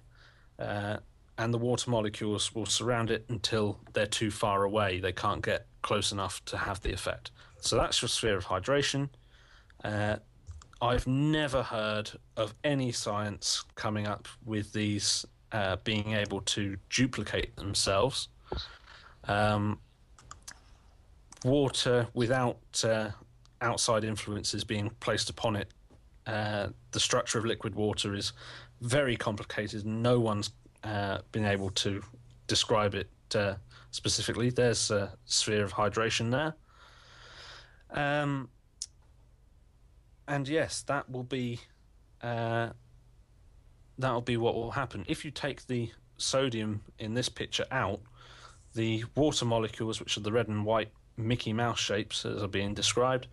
and the water molecules will surround it until they're too far away. They can't get close enough to have the effect. So that's your sphere of hydration. I've never heard of any science coming up with these being able to duplicate themselves. Water without outside influences being placed upon it, the structure of liquid water is very complicated. No one's been able to describe it specifically. There's a sphere of hydration there. And yes, that will be what will happen. If you take the sodium in this picture out, the water molecules, which are the red and white Mickey Mouse shapes as are being described,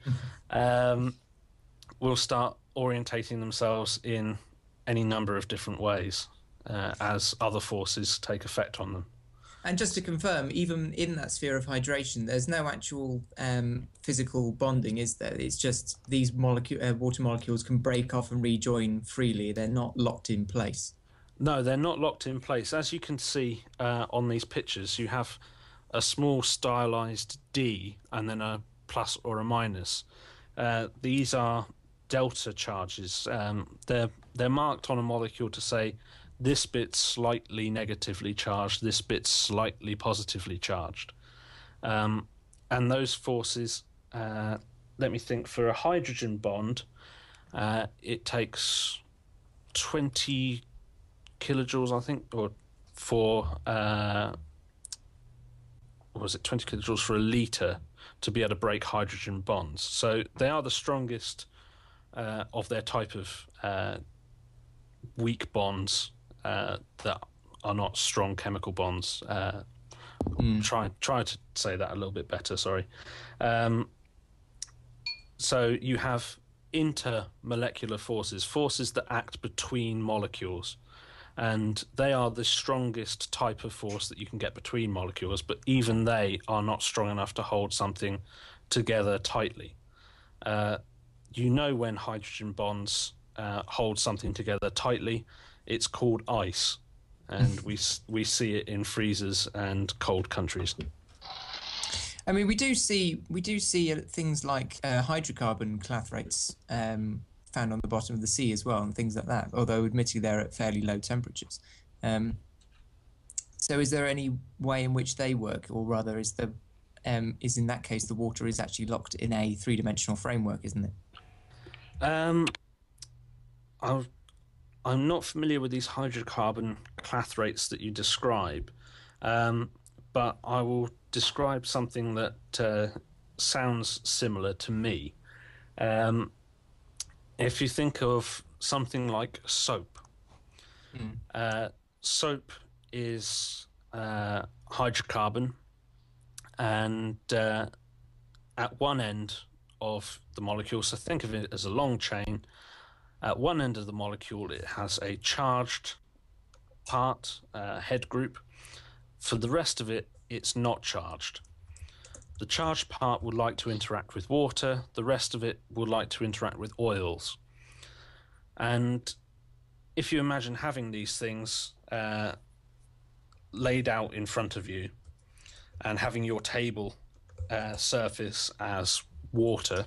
will start orientating themselves in any number of different ways as other forces take effect on them. And just to confirm, even in that sphere of hydration, there's no actual physical bonding, is there? It's just these water molecules can break off and rejoin freely. They're not locked in place. No, they're not locked in place. As you can see on these pictures, you have a small stylized D and then a plus or a minus. These are delta charges. They're marked on a molecule to say this bit's slightly negatively charged, this bit's slightly positively charged. And those forces, let me think, for a hydrogen bond, it takes 20 kilojoules, I think, or for, was it 20 kilojoules for a litre to be able to break hydrogen bonds. So they are the strongest of their type of weak bonds that are not strong chemical bonds, try to say that a little bit better. Sorry. So you have intermolecular forces that act between molecules, and they are the strongest type of force that you can get between molecules, but even they are not strong enough to hold something together tightly. When hydrogen bonds hold something together tightly, it's called ice, and we see it in freezers and cold countries. I mean, we do see things like hydrocarbon clathrates found on the bottom of the sea as well, and things like that. Although, admittedly, they're at fairly low temperatures. So, is there any way in which they work, or rather, is in that case the water is actually locked in a three-dimensional framework, isn't it? I'm not familiar with these hydrocarbon clathrates that you describe, but I will describe something that sounds similar to me. If you think of something like soap, soap is hydrocarbon, and at one end of the molecule, so think of it as a long chain. At one end of the molecule, it has a charged part, head group. For the rest of it, it's not charged. The charged part would like to interact with water. The rest of it would like to interact with oils. And if you imagine having these things laid out in front of you and having your table surface as water,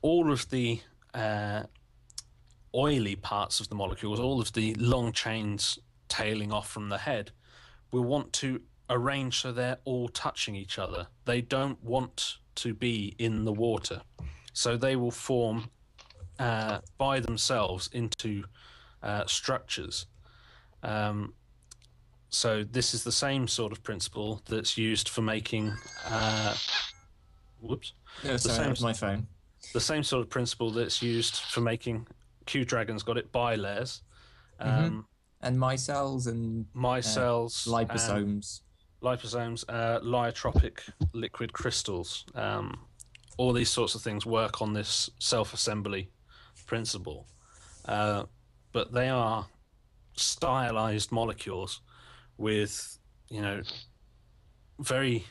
all of the oily parts of the molecules, all of the long chains tailing off from the head, will want to arrange so they're all touching each other. They don't want to be in the water, so they will form by themselves into structures. So this is the same sort of principle that's used for making whoops. No, sorry, that was my phone. The same sort of principle that's used for making Q-Dragon's got it bilayers. And micelles and liposomes. Lyotropic liquid crystals. All these sorts of things work on this self-assembly principle. But they are stylized molecules with, very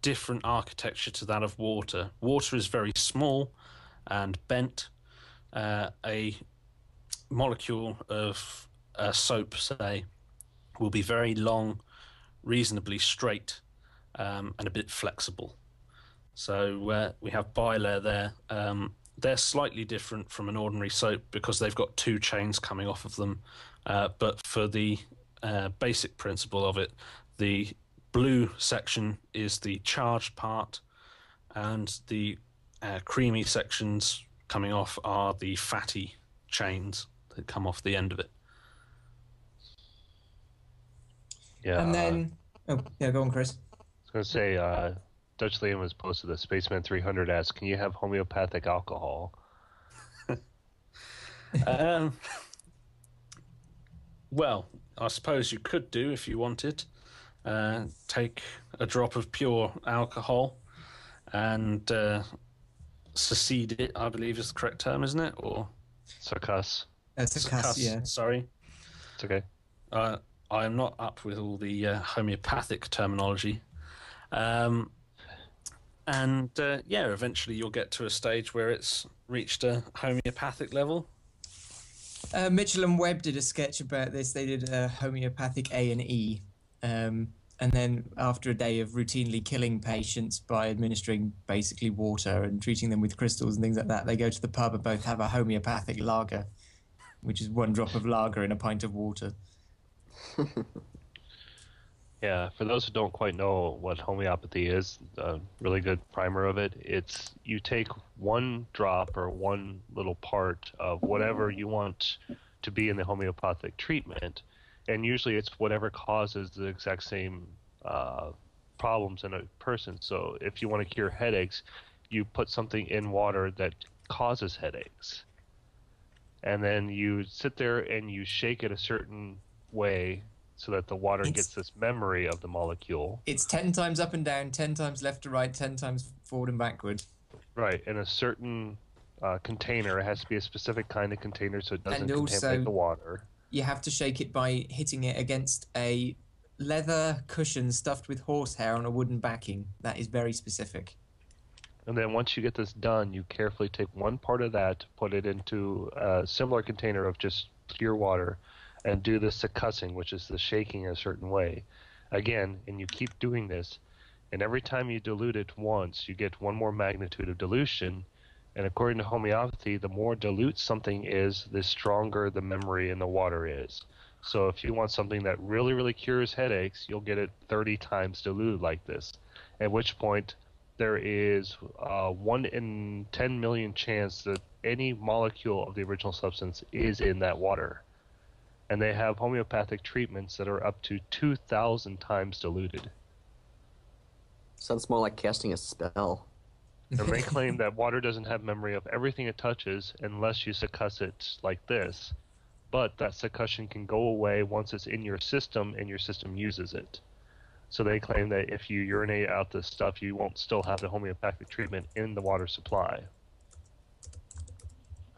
different architecture to that of water. Water is very small and bent. A molecule of soap, say, will be very long, reasonably straight, and a bit flexible. So we have bilayer there. They're slightly different from an ordinary soap because they've got two chains coming off of them. But for the basic principle of it, the blue section is the charged part, and the creamy sections coming off are the fatty chains that come off the end of it. Yeah. And then, go on, Chris. I was going to say, Dutch Liam was posted that Spaceman 300 asks, can you have homeopathic alcohol? Well, I suppose you could do if you wanted. Take a drop of pure alcohol and secede it, I believe is the correct term, isn't it? Or Succuss. Succuss, yeah. Sorry. It's okay. I am not up with all the homeopathic terminology. Eventually you'll get to a stage where it's reached a homeopathic level. Mitchell and Webb did a sketch about this. They did a homeopathic A&E. And then after a day of routinely killing patients by administering basically water and treating them with crystals and things like that, they go to the pub and both have a homeopathic lager, which is one drop of lager in a pint of water. Yeah, for those who don't quite know what homeopathy is, a really good primer of it, it's you take one drop or one little part of whatever you want to be in the homeopathic treatment, and usually it's whatever causes the exact same problems in a person. So if you want to cure headaches, you put something in water that causes headaches. And then you sit there and you shake it a certain way so that the water gets this memory of the molecule. It's 10 times up and down, 10 times left to right, 10 times forward and backward. Right, in a certain container. It has to be a specific kind of container so it doesn't And also, contaminate the water. You have to shake it by hitting it against a leather cushion stuffed with horsehair on a wooden backing. That is very specific. And then once you get this done, you carefully take one part of that, put it into a similar container of just pure water, and do the succussing, which is the shaking a certain way. Again, and you keep doing this, and every time you dilute it once, you get one more magnitude of dilution. And according to homeopathy, the more dilute something is, the stronger the memory in the water is. So if you want something that really, really cures headaches, you'll get it 30 times diluted like this, at which point there is 1 in 10 million chance that any molecule of the original substance is in that water. And they have homeopathic treatments that are up to 2,000 times diluted. Sounds more like casting a spell. And they claim that water doesn't have memory of everything it touches unless you succuss it like this. But that succussion can go away once it's in your system and your system uses it. So they claim that if you urinate out this stuff, you won't still have the homeopathic treatment in the water supply.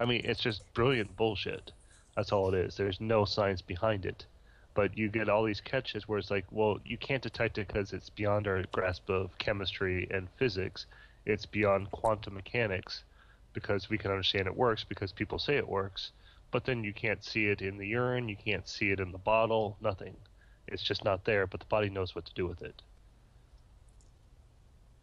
I mean, it's just brilliant bullshit. That's all it is. There's no science behind it. But you get all these catches where it's like, well, you can't detect it because it's beyond our grasp of chemistry and physics. It's beyond quantum mechanics because we can understand it works because people say it works. But then you can't see it in the urine, you can't see it in the bottle, nothing. It's just not there, but the body knows what to do with it.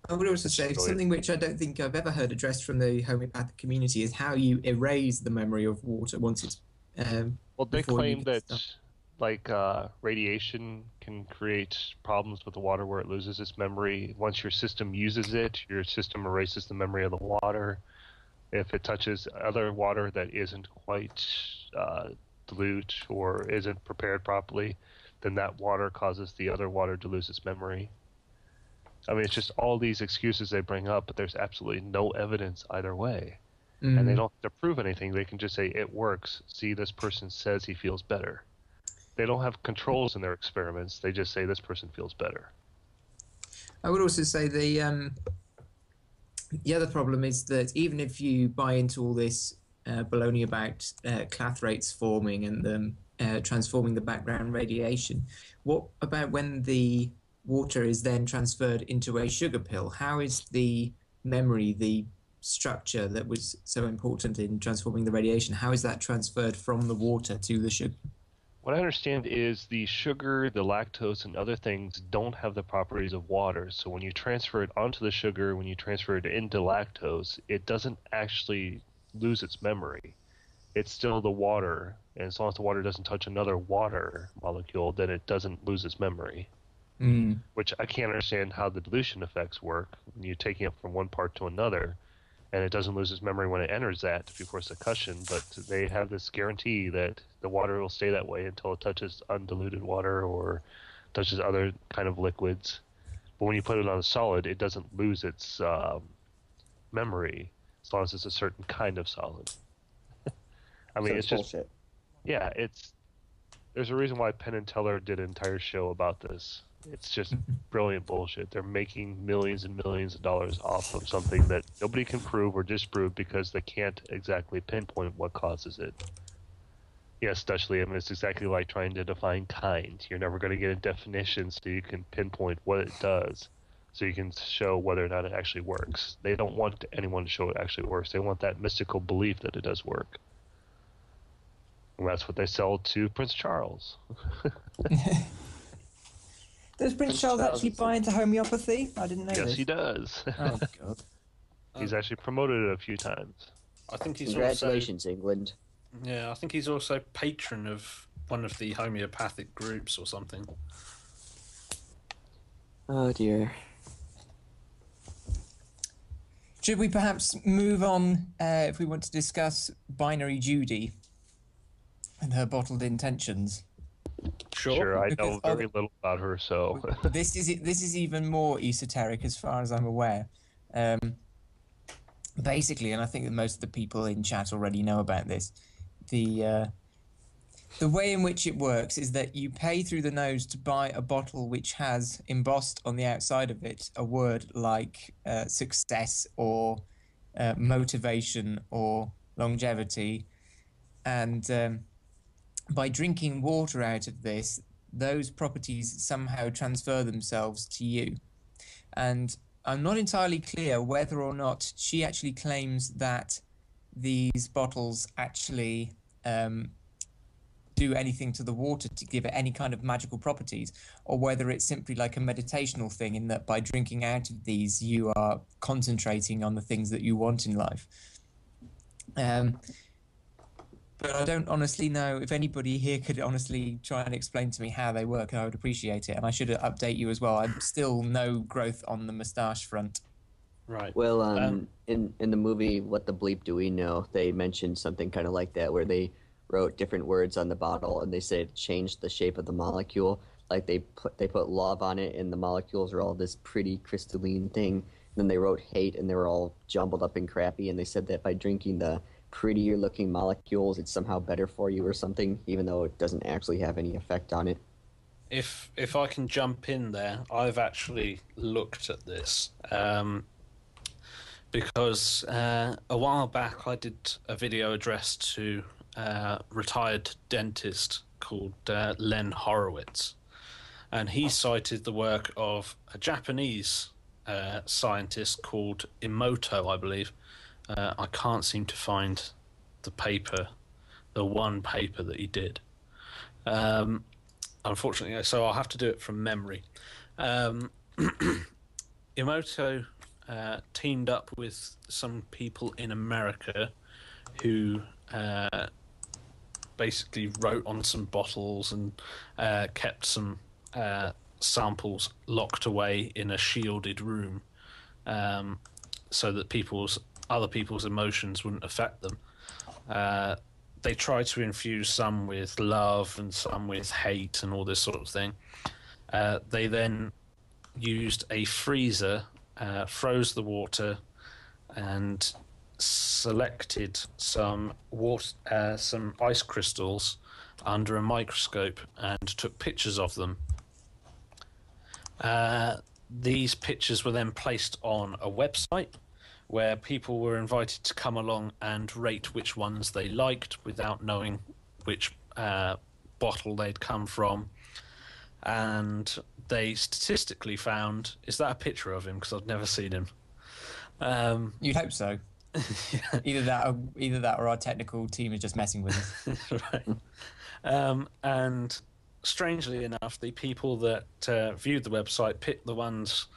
I would also say something which I don't think I've ever heard addressed from the homeopathic community is how you erase the memory of water once it's... well, they claim that radiation can create problems with the water where it loses its memory. Once your system uses it, your system erases the memory of the water. If it touches other water that isn't quite dilute or isn't prepared properly, then that water causes the other water to lose its memory. I mean, it's just all these excuses they bring up, but there's absolutely no evidence either way. And they don't have to prove anything. They can just say, it works. See, this person says he feels better. They don't have controls in their experiments. They just say this person feels better. I would also say the other problem is that even if you buy into all this baloney about clathrates forming and them transforming the background radiation, what about when the water is then transferred into a sugar pill? How is the memory, the structure that was so important in transforming the radiation, how is that transferred from the water to the sugar? What I understand is the sugar, the lactose, and other things don't have the properties of water. So when you transfer it onto the sugar, when you transfer it into lactose, it doesn't actually lose its memory. It's still the water, and as long as the water doesn't touch another water molecule, then it doesn't lose its memory. Which I can't understand how the dilution effects work when you're taking it from one part to another, and it doesn't lose its memory when it enters that before succussion, but they have this guarantee that the water will stay that way until it touches undiluted water or touches other kind of liquids. But when you put it on a solid, it doesn't lose its memory as long as it's a certain kind of solid. I mean, it's just bullshit. Yeah, there's a reason why Penn and Teller did an entire show about this. It's just brilliant bullshit. They're making millions and millions of dollars off of something that nobody can prove or disprove because they can't exactly pinpoint what causes it. Yes, Dutchley, I mean, it's exactly like trying to define kind. You're never going to get a definition so you can pinpoint what it does, so you can show whether or not it actually works. They don't want anyone to show it actually works. They want that mystical belief that it does work. And that's what they sell to Prince Charles. Does Prince Charles actually buy into homeopathy? I didn't know this. Yes, he does. Oh, God. He's actually promoted it a few times. I think he's Congratulations, England. I think he's also patron of one of the homeopathic groups or something. Oh, dear. Should we perhaps move on if we want to discuss Binary Judy and her bottled intentions? Sure, I know very little about her, so... This is even more esoteric as far as I'm aware. Basically, and I think that most of the people in chat already know about this, the The way in which it works is that you pay through the nose to buy a bottle which has embossed on the outside of it a word like success or motivation or longevity. And by drinking water out of this, those properties somehow transfer themselves to you. And I'm not entirely clear whether or not she actually claims that these bottles actually do anything to the water to give it any kind of magical properties, or whether it's simply like a meditational thing in that by drinking out of these you are concentrating on the things that you want in life. But I don't honestly know. If anybody here could honestly try and explain to me how they work, I would appreciate it. And I should update you as well. I'm still no growth on the moustache front. Right. Well, in the movie What the Bleep Do We Know, they mentioned something kind of like that, where they wrote different words on the bottle, and they said it changed the shape of the molecule. Like they put love on it, and the molecules are all this pretty crystalline thing. And then they wrote hate, and they were all jumbled up and crappy. And they said that by drinking the prettier looking molecules, it's somehow better for you or something, even though it doesn't actually have any effect on it. If I can jump in there, I've actually looked at this because a while back I did a video addressed to a retired dentist called Len Horowitz, and he cited the work of a Japanese scientist called Emoto, I believe. I can't seem to find the paper, the one paper that he did. Unfortunately, so I'll have to do it from memory. Emoto teamed up with some people in America who basically wrote on some bottles and kept some samples locked away in a shielded room so that other people's emotions wouldn't affect them. They tried to infuse some with love and some with hate and all this sort of thing. They then used a freezer, froze the water, and selected some ice crystals under a microscope and took pictures of them. These pictures were then placed on a website where people were invited to come along and rate which ones they liked without knowing which bottle they'd come from. And they statistically found... Is that a picture of him? Because I've never seen him. You'd hope so. Yeah. Either that or our technical team is just messing with us. Right. And strangely enough, the people that viewed the website picked the ones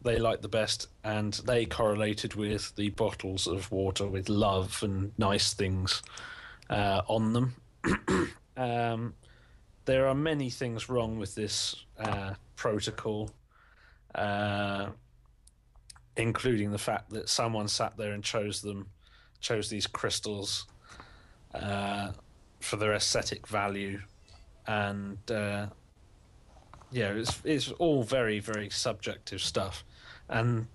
they liked the best, and they correlated with the bottles of water with love and nice things on them. There are many things wrong with this protocol, including the fact that someone sat there and chose these crystals for their aesthetic value, and it's all very, very subjective stuff. And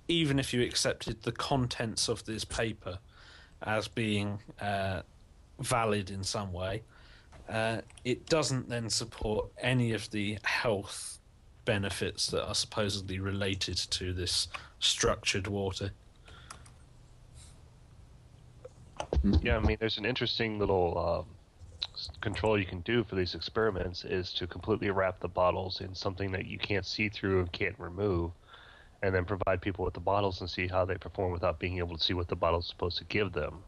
even if you accepted the contents of this paper as being valid in some way, it doesn't then support any of the health benefits that are supposedly related to this structured water. Yeah, I mean, there's an interesting little control you can do for these experiments is to completely wrap the bottles in something that you can't see through and can't remove, and then provide people with the bottles and see how they perform without being able to see what the bottle's supposed to give them.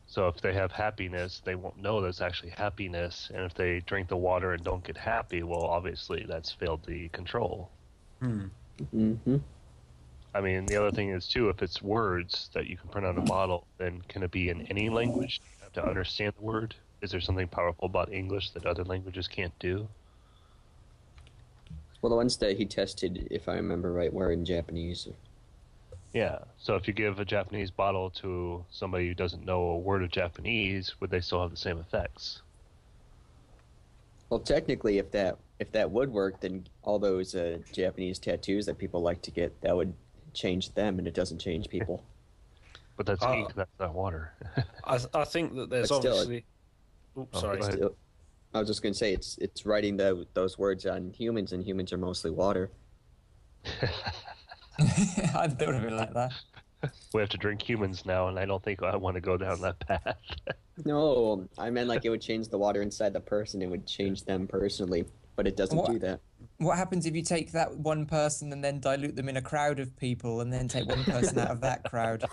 So if they have happiness, they won't know there's actually happiness, and if they drink the water and don't get happy, well, obviously that's failed the control. Mm-hmm. I mean, the other thing is, too, if it's words that you can print on a bottle, then can it be in any language? You have to understand the word? Is there something powerful about English that other languages can't do? Well, the ones that he tested, if I remember right, were in Japanese. Yeah, so if you give a Japanese bottle to somebody who doesn't know a word of Japanese, would they still have the same effects? Well, technically, if that would work, then all those Japanese tattoos that people like to get, that would change them, and it doesn't change people. But that's ink, that's not water. I think that there's But still, obviously... Oops, Oh, sorry. go ahead. Still, I was just going to say it's writing those words on humans, and humans are mostly water. I thought of it like that. We have to drink humans now, and I don't think I want to go down that path. No, I meant like it would change the water inside the person. It would change them personally, but it doesn't What? do that. What happens if you take that one person and then dilute them in a crowd of people and then take one person out of that crowd?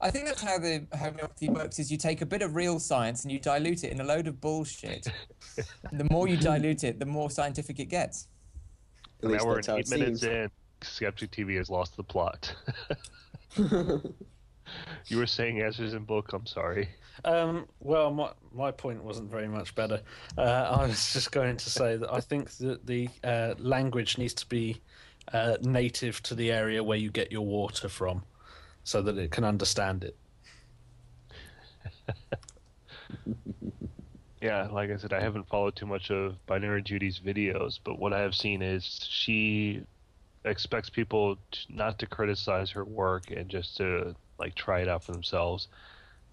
I think that's how the homeopathy works, is you take a bit of real science and you dilute it in a load of bullshit. The more you dilute it, the more scientific it gets. At least Now we're that's in how 8 it minutes seems. in. Skeptic TV has lost the plot. You were saying answers in book. I'm sorry. Well, my point wasn't very much better. I was just going to say that I think that the language needs to be native to the area where you get your water from, so that it can understand it. Yeah, like I said, I haven't followed too much of Binary Judy's videos, but what I have seen is she expects people not to criticize her work and just to like try it out for themselves.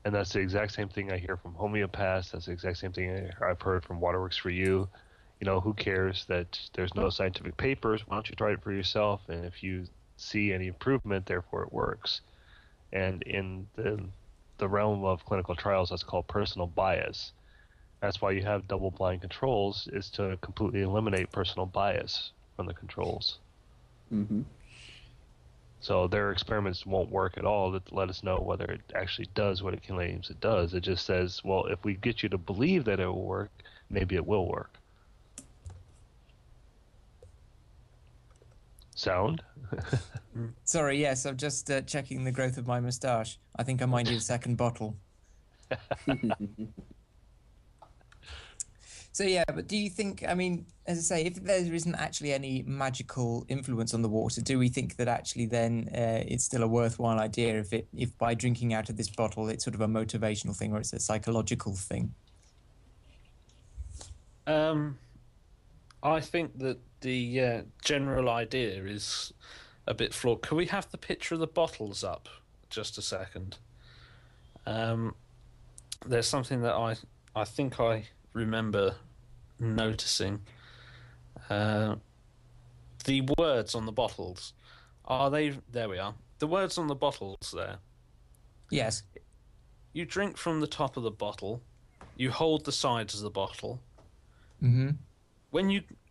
And that's the exact same thing I hear from homeopaths. That's the exact same thing I've heard from Waterworks for You. You know, who cares that there's no scientific papers? Why don't you try it for yourself? And if you see any improvement, therefore it works. And in the realm of clinical trials, that's called personal bias. That's why you have double-blind controls, is to completely eliminate personal bias from the controls. Mm-hmm. So their experiments won't work at all to let us know whether it actually does what it claims it does. It just says, well, if we get you to believe that it will work, maybe it will work. Sound? Sorry, yes, I'm just checking the growth of my moustache. I think I might need a second bottle. So yeah, but do you think, I mean, as I say, if there isn't actually any magical influence on the water, do we think that actually then it's still a worthwhile idea if by drinking out of this bottle it's sort of a motivational thing or it's a psychological thing? I think that the general idea is a bit flawed. Can we have the picture of the bottles up just a second? There's something that I think I remember noticing. The words on the bottles, are they... There we are. The words on the bottles there. Yes. You drink from the top of the bottle. You hold the sides of the bottle. Mm-hmm.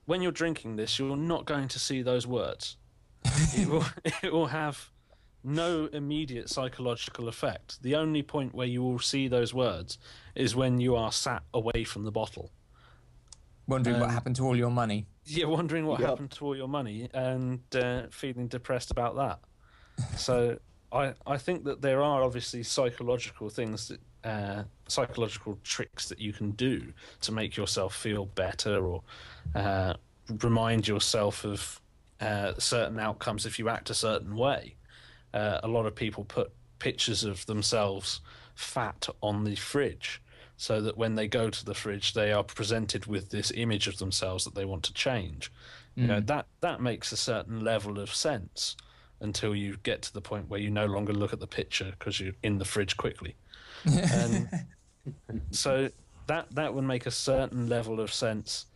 When you're drinking this, you're not going to see those words. It will have no immediate psychological effect. The only point where you will see those words is when you are sat away from the bottle. Wondering what happened to all your money. You're wondering what Yep. happened to all your money and feeling depressed about that. So I think that there are obviously psychological things, psychological tricks that you can do to make yourself feel better or remind yourself of certain outcomes if you act a certain way. A lot of people put pictures of themselves fat on the fridge so that when they go to the fridge they are presented with this image of themselves that they want to change. You know, that makes a certain level of sense until you get to the point where you no longer look at the picture because you're in the fridge quickly. And so that would make a certain level of sense,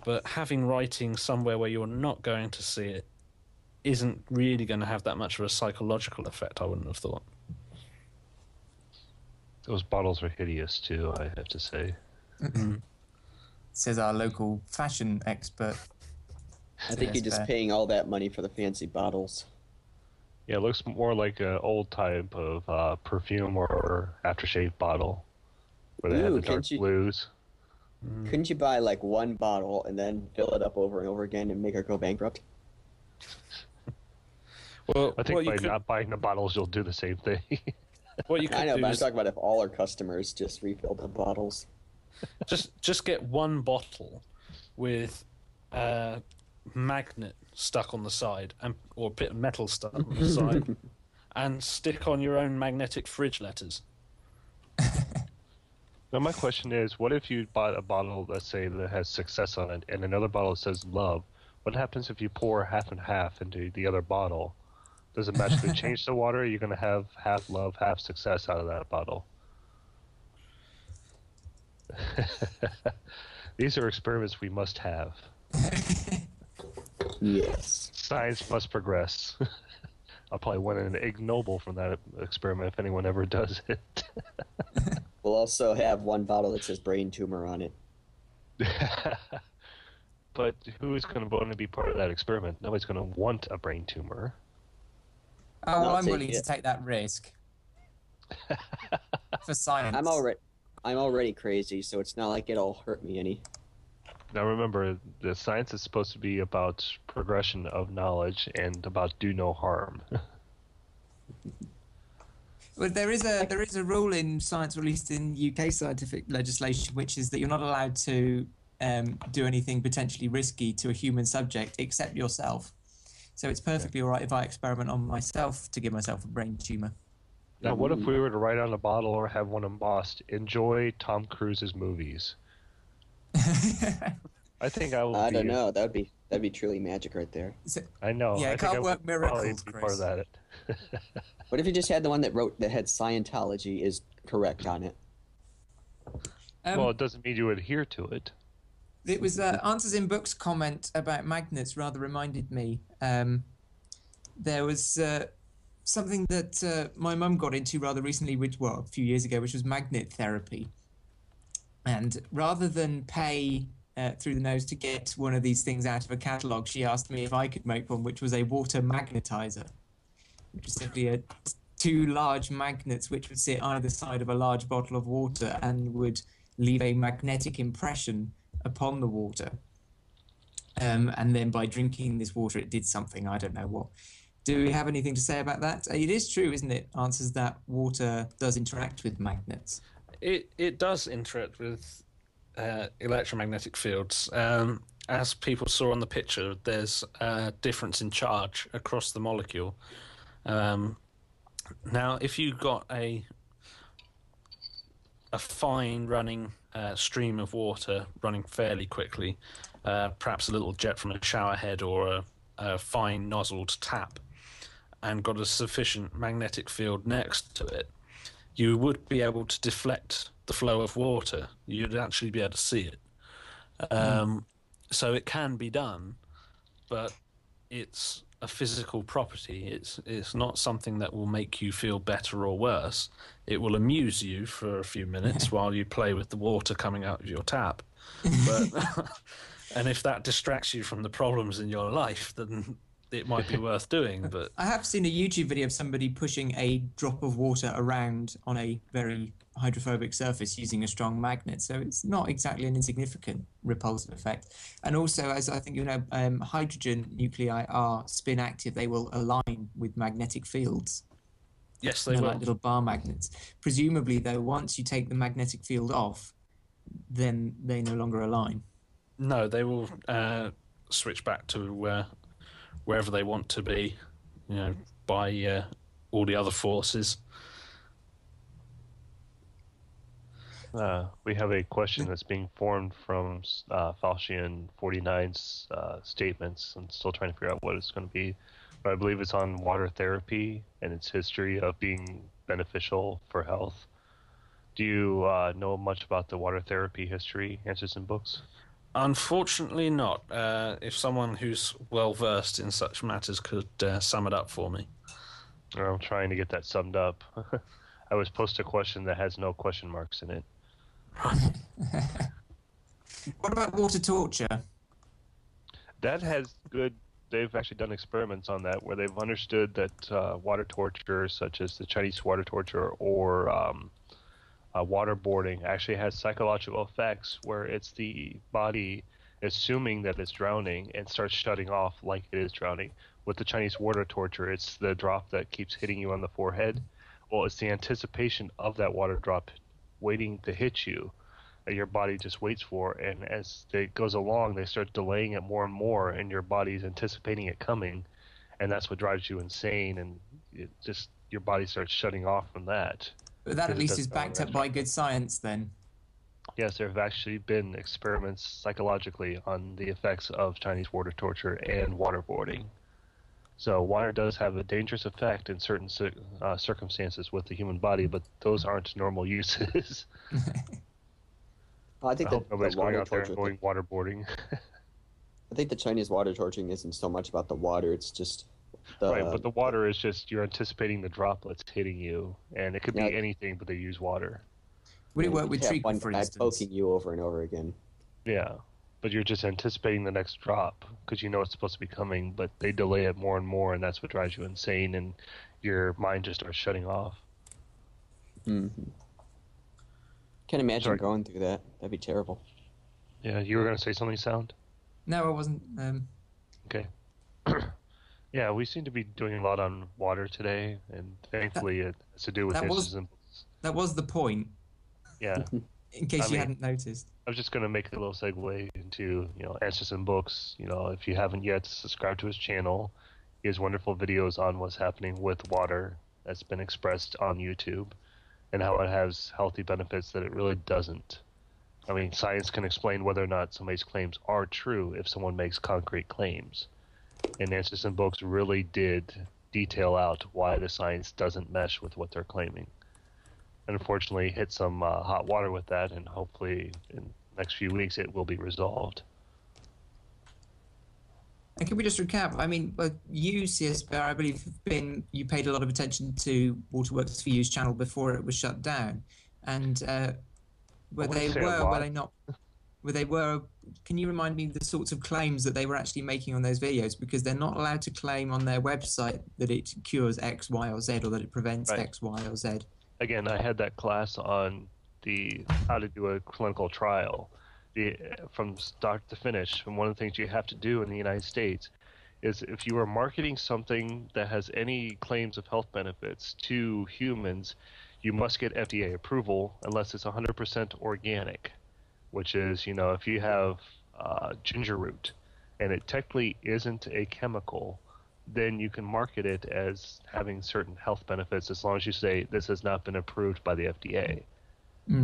but having writing somewhere where you're not going to see it isn't really going to have that much of a psychological effect, I wouldn't have thought. Those bottles are hideous too, I have to say. Says our local fashion expert. I think you're just paying all that money for the fancy bottles. Yeah, it looks more like an old type of perfume or aftershave bottle where they have the dark blues. Couldn't you buy like one bottle and then fill it up over and over again and make her go bankrupt? Well, I think by not buying the bottles, you'll do the same thing. What you could I know, do but I'm is talking about if all our customers just refilled the bottles. just get one bottle with a magnet stuck on the side or a bit of metal stuck on the side and stick on your own magnetic fridge letters. Now, my question is, what if you bought a bottle, let's say, that has success on it, and another bottle that says love? What happens if you pour half and half into the other bottle? Does it magically change the water? Are you going to have half love, half success out of that bottle? These are experiments we must have. Yes. Science must progress. I'll probably win an Ig Nobel from that experiment if anyone ever does it. We'll also have one bottle that says brain tumor on it. But who is going to want to be part of that experiment? Nobody's going to want a brain tumor. Oh, well, I'll I'm take willing to it. take that risk for science. I'm already crazy, so it's not like it'll hurt me any. Now remember, the science is supposed to be about progression of knowledge and about do no harm. Well, there is a rule in science released in UK scientific legislation, which is that you're not allowed to do anything potentially risky to a human subject except yourself. So it's perfectly all right if I experiment on myself to give myself a brain tumor. Now, what if we were to write on a bottle or have one embossed, enjoy Tom Cruise's movies? I think I will I don't know. That'd be truly magic right there. I know. Yeah, I it think can't work would probably miracles, be Chris. part of that. What if you just had the one that had Scientology is correct on it? Well, it doesn't mean you adhere to it. It was Answers in Books comment about magnets rather reminded me. There was something that my mum got into rather recently, a few years ago, which was magnet therapy. And rather than pay through the nose to get one of these things out of a catalogue, she asked me if I could make one, which was a water magnetizer, which is simply two large magnets which would sit either side of a large bottle of water and would leave a magnetic impression upon the water. And then by drinking this water, it did something, I don't know what. Do we have anything to say about that? It is true, isn't it, Answers, that water does interact with magnets? It does interact with electromagnetic fields. As people saw on the picture, there's a difference in charge across the molecule. Now, if you've got a fine running stream of water running fairly quickly, perhaps a little jet from a shower head or a fine nozzled tap, and got a sufficient magnetic field next to it, you would be able to deflect the flow of water. You'd actually be able to see it. So it can be done, but it's a physical property. It's not something that will make you feel better or worse. It will amuse you for a few minutes while you play with the water coming out of your tap. But and if that distracts you from the problems in your life, then it might be worth doing. But I have seen a YouTube video of somebody pushing a drop of water around on a very hydrophobic surface using a strong magnet, so it's not exactly an insignificant repulsive effect. And also, as I think you know, hydrogen nuclei are spin active. They will align with magnetic fields. yes, they They're will. like little bar magnets. Presumably, though, once you take the magnetic field off, then they no longer align. No, they will switch back to wherever they want to be, by all the other forces. We have a question that's being formed from Falchian 49's statements. I'm still trying to figure out what it's going to be, but I believe it's on water therapy and its history of being beneficial for health. Do you know much about the water therapy history, Answers in Books? Unfortunately not. If someone who's well versed in such matters could sum it up for me. I'm trying to get that summed up. I was posed a question that has no question marks in it. What about water torture? That has good. They've actually done experiments on that where they've understood that water torture, such as the Chinese water torture or waterboarding, actually has psychological effects where it's the body assuming that it's drowning and starts shutting off like it is drowning. With the Chinese water torture, it's the drop that keeps hitting you on the forehead. Well, it's the anticipation of that water drop waiting to hit you that your body just waits for, and as it goes along, they start delaying it more and more, and your body's anticipating it coming, and that's what drives you insane, and it just your body starts shutting off from that. But that at least is backed up by good science then. Yes, there have actually been experiments psychologically on the effects of Chinese water torture and waterboarding. So water does have a dangerous effect in certain circumstances with the human body, but those aren't normal uses. I think I hope the nobody's going water out there torture and going waterboarding. I think the Chinese water torturing isn't so much about the water, it's just the... Right, but the water is just, you're anticipating the droplets hitting you, and it could Yeah. be anything, but they use water. Would it you work could with have treatment, one for guy instance? poking you over and over again. Yeah, but you're just anticipating the next drop because you know it's supposed to be coming, but they delay it more and more, and that's what drives you insane, and your mind just starts shutting off. Mm-hmm. Can't imagine Sorry. going through that. That'd be terrible. Yeah, you were going to say something, Sound? No, I wasn't. Okay. Yeah, we seem to be doing a lot on water today, and thankfully it has to do with that was- SkepticTV. That was the point, Yeah, in case I you mean- hadn't noticed. I was just going to make a little segue into, AnswersinBooks. If you haven't yet, subscribe to his channel. He has wonderful videos on what's happening with water that's been expressed on YouTube and how it has healthy benefits that it really doesn't. I mean, science can explain whether or not somebody's claims are true if someone makes concrete claims. And AnswersinBooks really did detail out why the science doesn't mesh with what they're claiming. And unfortunately, hit some hot water with that, and hopefully in the next few weeks it will be resolved. And can we just recap? I mean, you, CS Bear, I believe, you paid a lot of attention to Waterworks for You's channel before it was shut down, and were they not? Were they were? Can you remind me the sorts of claims that they were actually making on those videos? Because they're not allowed to claim on their website that it cures X, Y, or Z, or that it prevents Right. X, Y, or Z. Again, I had that class on how to do a clinical trial, from start to finish. And one of the things you have to do in the United States is if you are marketing something that has any claims of health benefits to humans, you must get FDA approval unless it's 100% organic, which is, if you have ginger root and it technically isn't a chemical, then you can market it as having certain health benefits as long as you say this has not been approved by the FDA.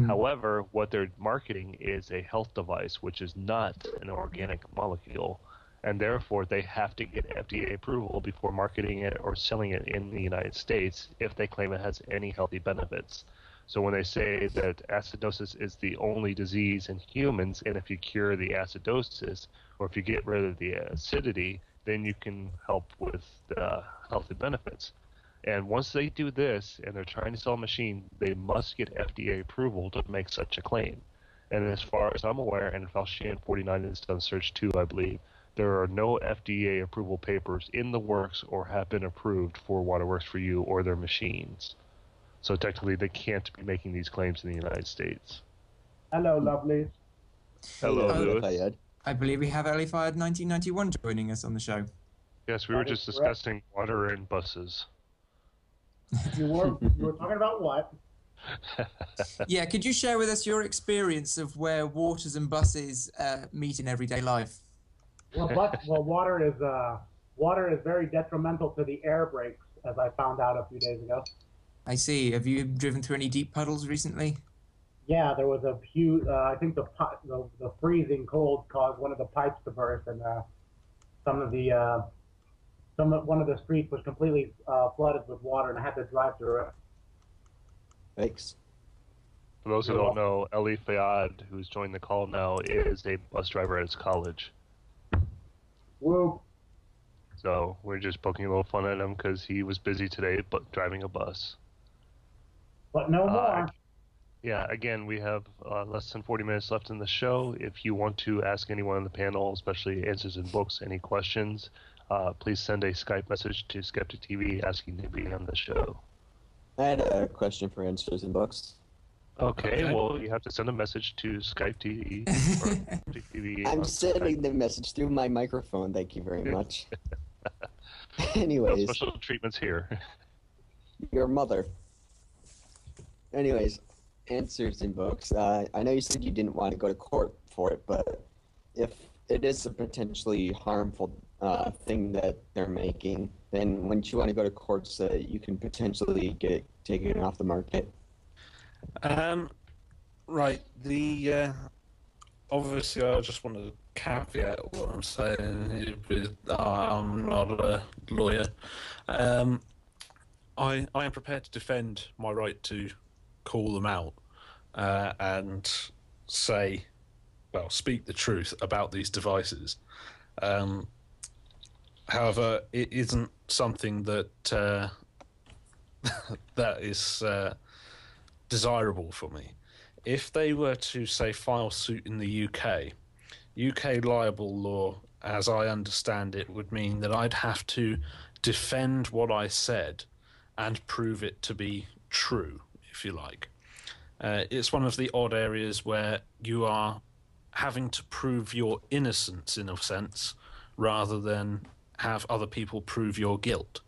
However, what they're marketing is a health device, which is not an organic molecule, and therefore they have to get FDA approval before marketing it or selling it in the United States if they claim it has any healthy benefits. So when they say that acidosis is the only disease in humans, and if you cure the acidosis or if you get rid of the acidity, then you can help with the healthy benefits. And once they do this and they're trying to sell a machine, they must get FDA approval to make such a claim. And as far as I'm aware, and Falchian 49 has done search too, I believe, there are no FDA approval papers in the works or have been approved for Waterworks for You or their machines. So technically they can't be making these claims in the United States. Hello, lovely. Hello, Louis. Fayed. I believe we have Ellie Fired 1991 joining us on the show. Yes, we were just discussing water and buses. You were talking about what? Yeah, could you share with us your experience of where waters and buses meet in everyday life? Well, water is very detrimental to the air brakes, as I found out a few days ago. I see. Have you driven through any deep puddles recently? Yeah, there was a huge. I think the freezing cold caused one of the pipes to burst, and one of the streets was completely flooded with water, and I had to drive through it. Thanks. For those who don't know, Eli Fayad, who's joined the call now, is a bus driver at his college. Whoop. So we're just poking a little fun at him because he was busy today but driving a bus. But no more. Yeah, again, we have less than 40 minutes left in the show. If you want to ask anyone on the panel, especially AnswersInBooks, any questions, please send a Skype message to SkepticTV asking to be on the show. I had a question for AnswersInBooks. Okay, well, you have to send a message to SkepticTV. Or SkepticTV I'm on sending Skype. the message through my microphone. Thank you very much. No Anyways, special treatments here. your mother. Anyways, AnswersInBooks. I know you said you didn't want to go to court for it, but if it is a potentially harmful thing that they're making, then wouldn't you want to go to court so that you can potentially get it taken off the market? Right. Obviously, I just want to caveat what I'm saying. I'm not a lawyer. I am prepared to defend my right to call them out, and speak the truth about these devices. However, it isn't something that that is desirable for me. If they were to, say, file suit in the UK libel law, as I understand it, would mean that I'd have to defend what I said and prove it to be true, if you like. It's one of the odd areas where you are having to prove your innocence, in a sense, rather than have other people prove your guilt.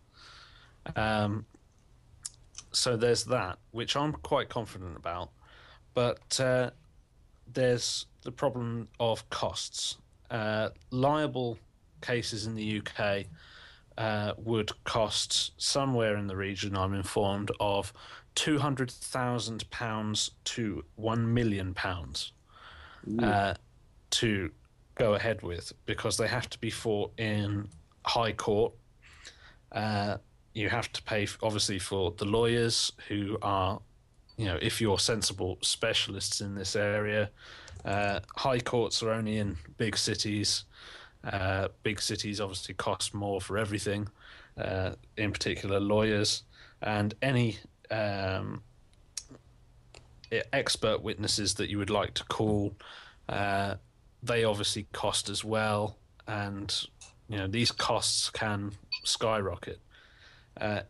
So there's that, which I'm quite confident about. But there's the problem of costs. Liable cases in the UK would cost somewhere in the region, I'm informed, of £200,000 to £1 million to go ahead with, because they have to be fought in High Court. You have to pay, obviously, for the lawyers who are, if you're sensible specialists in this area. High courts are only in big cities. Big cities obviously cost more for everything, in particular lawyers. And any expert witnesses that you would like to call, they obviously cost as well. And, these costs can skyrocket.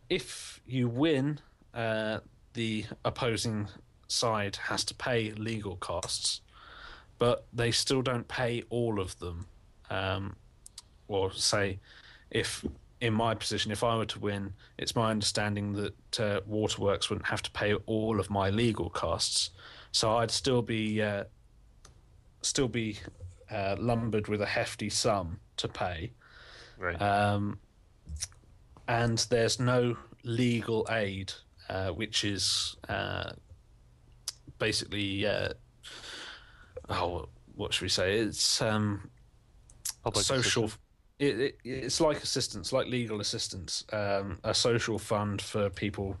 If you win, the opposing side has to pay legal costs, but they still don't pay all of them. Or say, if in my position, if I were to win, it's my understanding that Waterworks wouldn't have to pay all of my legal costs, so I'd still be lumbered with a hefty sum to pay. Right. And there's no legal aid, which is basically, what should we say? It's Public social. assistance. It's like assistance, like legal assistance, a social fund for people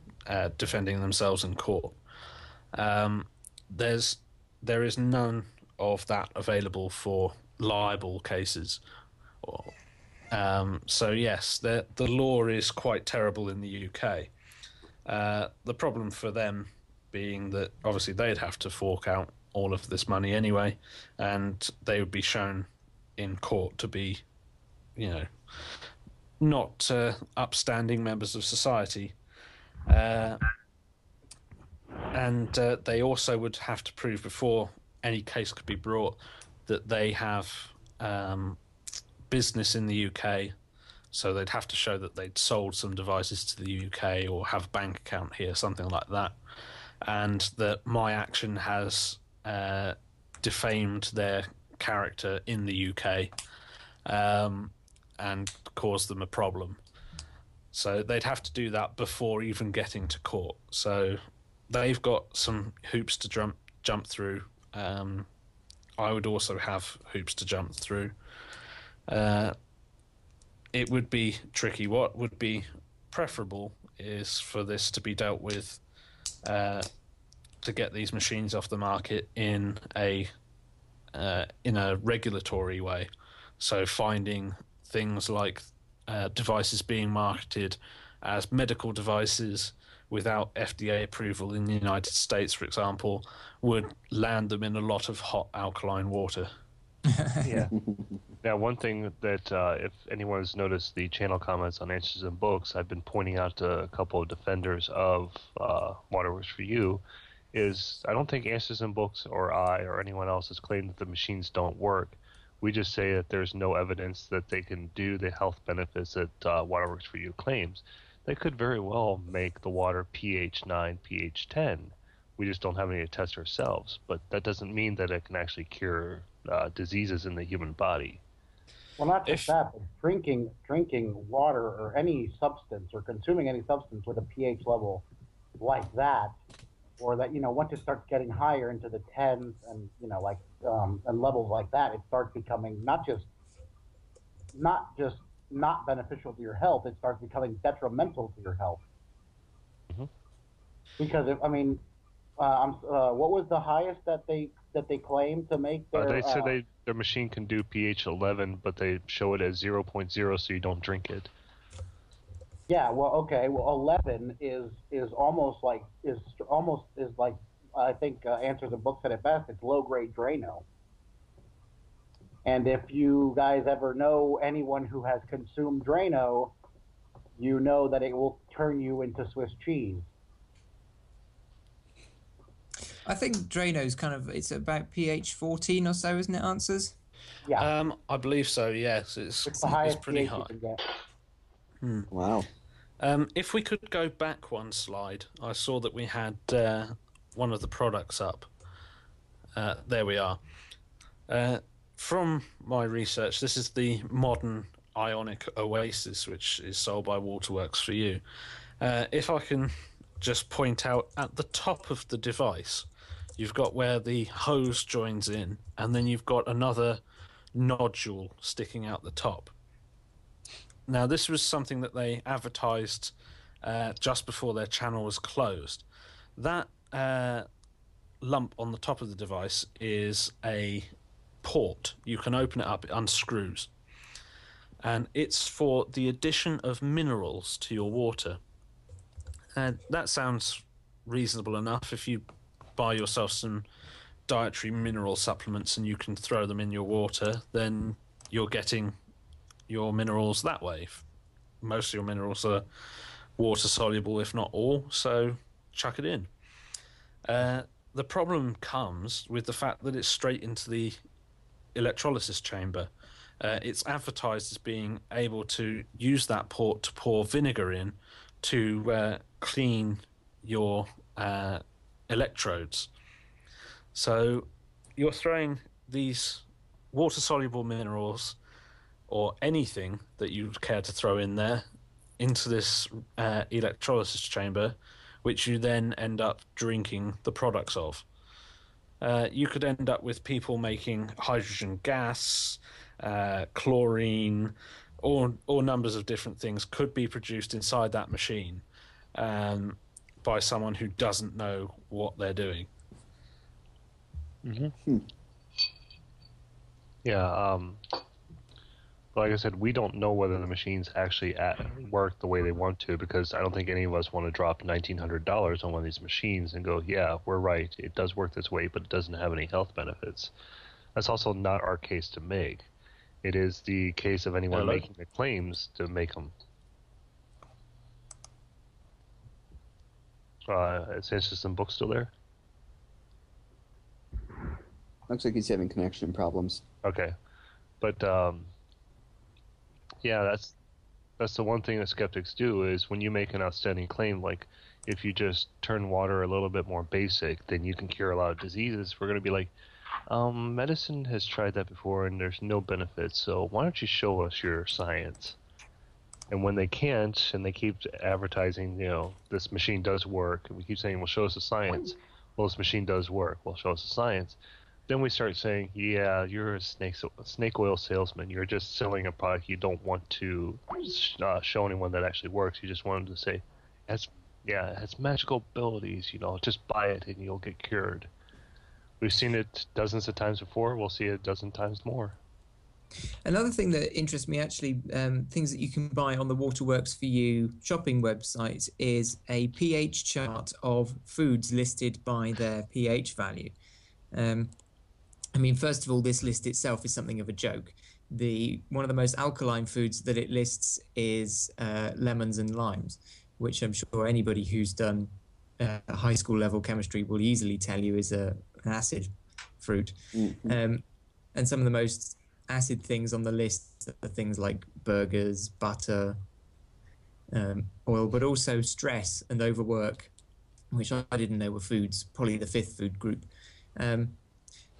defending themselves in court. There is none of that available for libel cases. So yes, the law is quite terrible in the UK. The problem for them being that obviously they'd have to fork out all of this money anyway, and they would be shown in court to be, not upstanding members of society. And they also would have to prove before any case could be brought that they have business in the UK. So they'd have to show that they'd sold some devices to the UK or have a bank account here, something like that. And that my action has defamed their character in the UK and caused them a problem. So they'd have to do that before even getting to court. So they've got some hoops to jump through. I would also have hoops to jump through. It would be tricky. What would be preferable is for this to be dealt with, to get these machines off the market in a regulatory way. So finding things like devices being marketed as medical devices without FDA approval in the United States, for example, would land them in a lot of hot alkaline water. Yeah. Now, one thing that if anyone's noticed the channel comments on Answers in Books, I've been pointing out to a couple of defenders of Waterworks for You, is I don't think Answers in Books or I or anyone else has claimed that the machines don't work. We just say that there's no evidence that they can do the health benefits that Waterworks for You claims. They could very well make the water pH 9, pH 10. We just don't have any to test ourselves. But that doesn't mean that it can actually cure diseases in the human body. Well, not just that, but drinking water or any substance or consuming any substance with a pH level like that, or that, once it starts getting higher into the 10s and, and levels like that, it starts becoming not just not beneficial to your health, it starts becoming detrimental to your health. Mm-hmm. Because, what was the highest that they that they claim to make their? They said their machine can do pH 11, but they show it as 0.0, so you don't drink it. Yeah, well, okay, well, 11 is almost like I think Answers in Books said it best. It's low grade Drano. And if you guys ever know anyone who has consumed Drano, you know that it will turn you into Swiss cheese. I think Drano's it's about pH 14 or so, isn't it, Answers? Yeah. I believe so, yes. It's the It's highest pretty pH high. you can get. Wow. If we could go back one slide, I saw that we had one of the products up. There we are. From my research, this is the modern Ionic Oasis, which is sold by Waterworks for you. If I can just point out at the top of the device, you've got where the hose joins in, and then you've got another nodule sticking out the top. Now, this was something that they advertised just before their channel was closed. That lump on the top of the device is a port. You can open it up, it unscrews. And it's for the addition of minerals to your water. And that sounds reasonable enough. If you buy yourself some dietary mineral supplements and you can throw them in your water, then you're getting your minerals that way. Most of your minerals are water soluble, if not all, so chuck it in. The problem comes with the fact that it's straight into the electrolysis chamber. It's advertised as being able to use that port to pour vinegar in to clean your electrodes. So you're throwing these water-soluble minerals or anything that you care to throw in there into this electrolysis chamber, which you then end up drinking the products of. You could end up with people making hydrogen gas, chlorine, or numbers of different things could be produced inside that machine by someone who doesn't know what they're doing. Mm-hmm. Yeah, like I said, we don't know whether the machines actually work the way they want to, because I don't think any of us want to drop $1,900 on one of these machines and go, yeah, we're right, it does work this way, but it doesn't have any health benefits. That's also not our case to make. It is the case of anyone making the claims to make them. Is AnswersinBooks still there? Looks like he's having connection problems. Okay. But, yeah, that's the one thing that skeptics do, is when you make an outstanding claim, like if you just turn water a little bit more basic, then you can cure a lot of diseases. We're going to be like, medicine has tried that before and there's no benefits, so why don't you show us your science? And when they can't, and they keep advertising, this machine does work, and we keep saying, well, show us the science. Well, this machine does work. Well, show us the science. Then we start saying, yeah, you're a snake oil salesman. You're just selling a product. You don't want to show anyone that actually works. You just want them to say, it has magical abilities. Just buy it and you'll get cured. We've seen it dozens of times before. We'll see it a dozen times more. Another thing that interests me, actually, things that you can buy on the Waterworks for You shopping website, is a pH chart of foods listed by their pH value. First of all, this list itself is something of a joke. One of the most alkaline foods that it lists is lemons and limes, which I'm sure anybody who's done high school level chemistry will easily tell you is an acid fruit. Mm-hmm. And some of the most acid things on the list are things like burgers, butter, oil, but also stress and overwork, which I didn't know were foods, probably the fifth food group.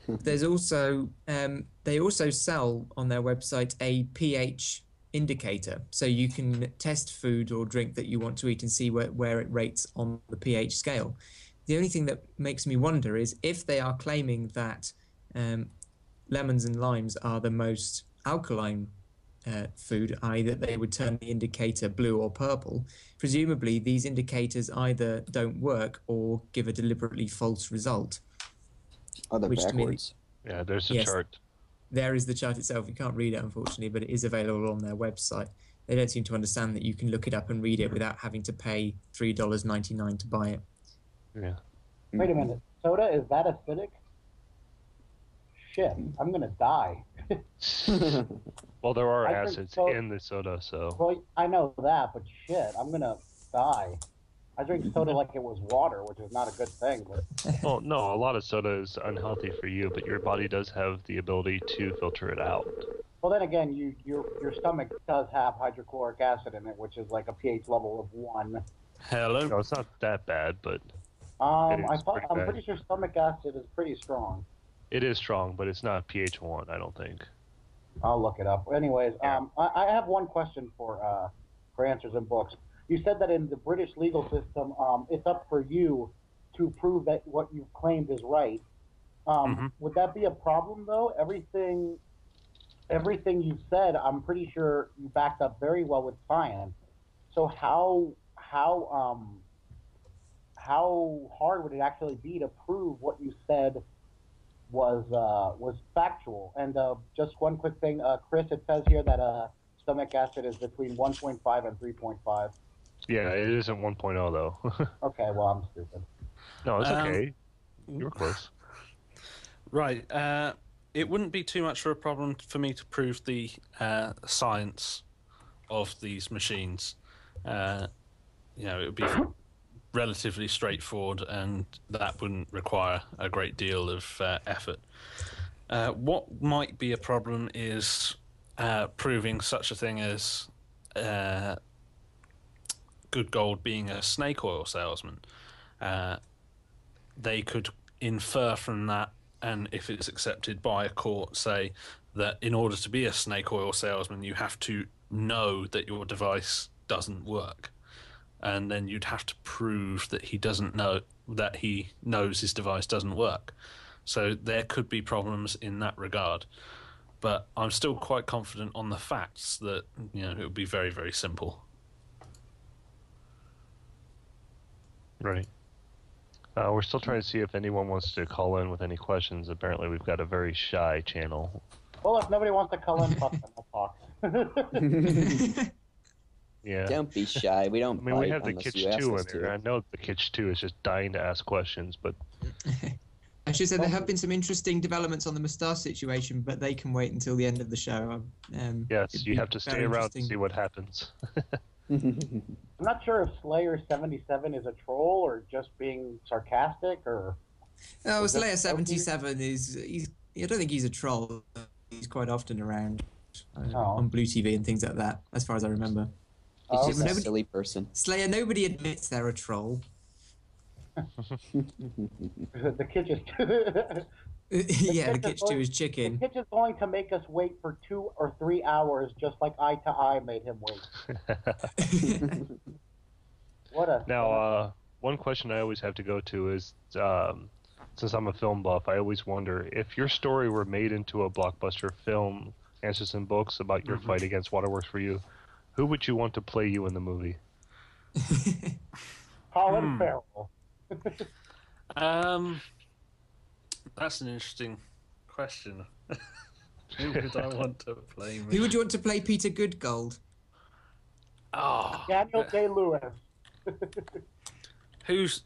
There's also they also sell on their website a pH indicator, so you can test food or drink that you want to eat and see where it rates on the pH scale. The only thing that makes me wonder is if they are claiming that lemons and limes are the most alkaline food, i.e. that they would turn the indicator blue or purple, presumably these indicators either don't work or give a deliberately false result. Oh, they're which to me, backwards. Yeah, there's a Yes. chart. there is the chart itself. You can't read it, unfortunately, but it is available on their website. They don't seem to understand that you can look it up and read it without having to pay $3.99 to buy it. Yeah. Wait a minute. Soda, is that acidic? Shit, I'm gonna die. Well, there are I drink acids soda- in the soda, so Well, I know that, but shit, I'm gonna die. I drink soda like it was water, which is not a good thing. But well, no, a lot of soda is unhealthy for you, but your body does have the ability to filter it out. well, then again, your stomach does have hydrochloric acid in it, which is like a pH level of 1. Hello. No, it's not that bad, but I'm pretty pretty sure stomach acid is pretty strong. it is strong, but it's not pH 1, I don't think. I'll look it up. Anyways, Yeah. I have one question for Answers in Books. You said that in the British legal system, it's up for you to prove that what you've claimed is right. Would that be a problem, though? Everything you said, I'm pretty sure you backed up very well with science. So how hard would it actually be to prove what you said was factual? And just one quick thing, Chris, it says here that stomach acid is between 1.5 and 3.5. Yeah, it isn't 1.0 though. Okay, well, I'm stupid. No, it's okay. You were close. Right. It wouldn't be too much of a problem for me to prove the science of these machines. It would be relatively straightforward, and that wouldn't require a great deal of effort. What might be a problem is proving such a thing as Good Gold being a snake oil salesman. They could infer from that, and if it's accepted by a court, say that in order to be a snake oil salesman, you have to know that your device doesn't work. And then you'd have to prove that he knows his device doesn't work. So there could be problems in that regard. But I'm still quite confident on the facts that it would be very, very simple. Right. We're still trying to see if anyone wants to call in with any questions. Apparently, we've got a very shy channel. Well, if nobody wants to call in, fuck them, I'll talk. Yeah. Don't be shy. We don't. I mean, we bite have the unless Kitsch you ask 2 in us there. to. I know the Kitsch 2 is just dying to ask questions, but I should say there have been some interesting developments on the moustache situation, but they can wait until the end of the show. yes, it'd you be have to stay very around to interesting. see what happens. I'm not sure if Slayer77 is a troll or just being sarcastic or... Oh, Is that Slayer77 I don't think he's a troll. He's quite often around Oh. on Blue TV and things like that, as far as I remember. He's Oh, just a nobody- silly person. Slayer, nobody admits they're a troll. The kid just... Yeah, the kid Kitsch 2 is The chicken. kid is going to make us wait for 2 or 3 hours, just like Eye to Eye made him wait. What a... Now, one question I always have to go to is, since I'm a film buff, I always wonder if your story were made into a blockbuster film, Answers in Books, about your fight against Waterworks for You, who would you want to play you in the movie? Colin Farrell. That's an interesting question. Who would I want to play me? Who would you want to play Peter Goodgold? Oh, Daniel Day-Lewis. who's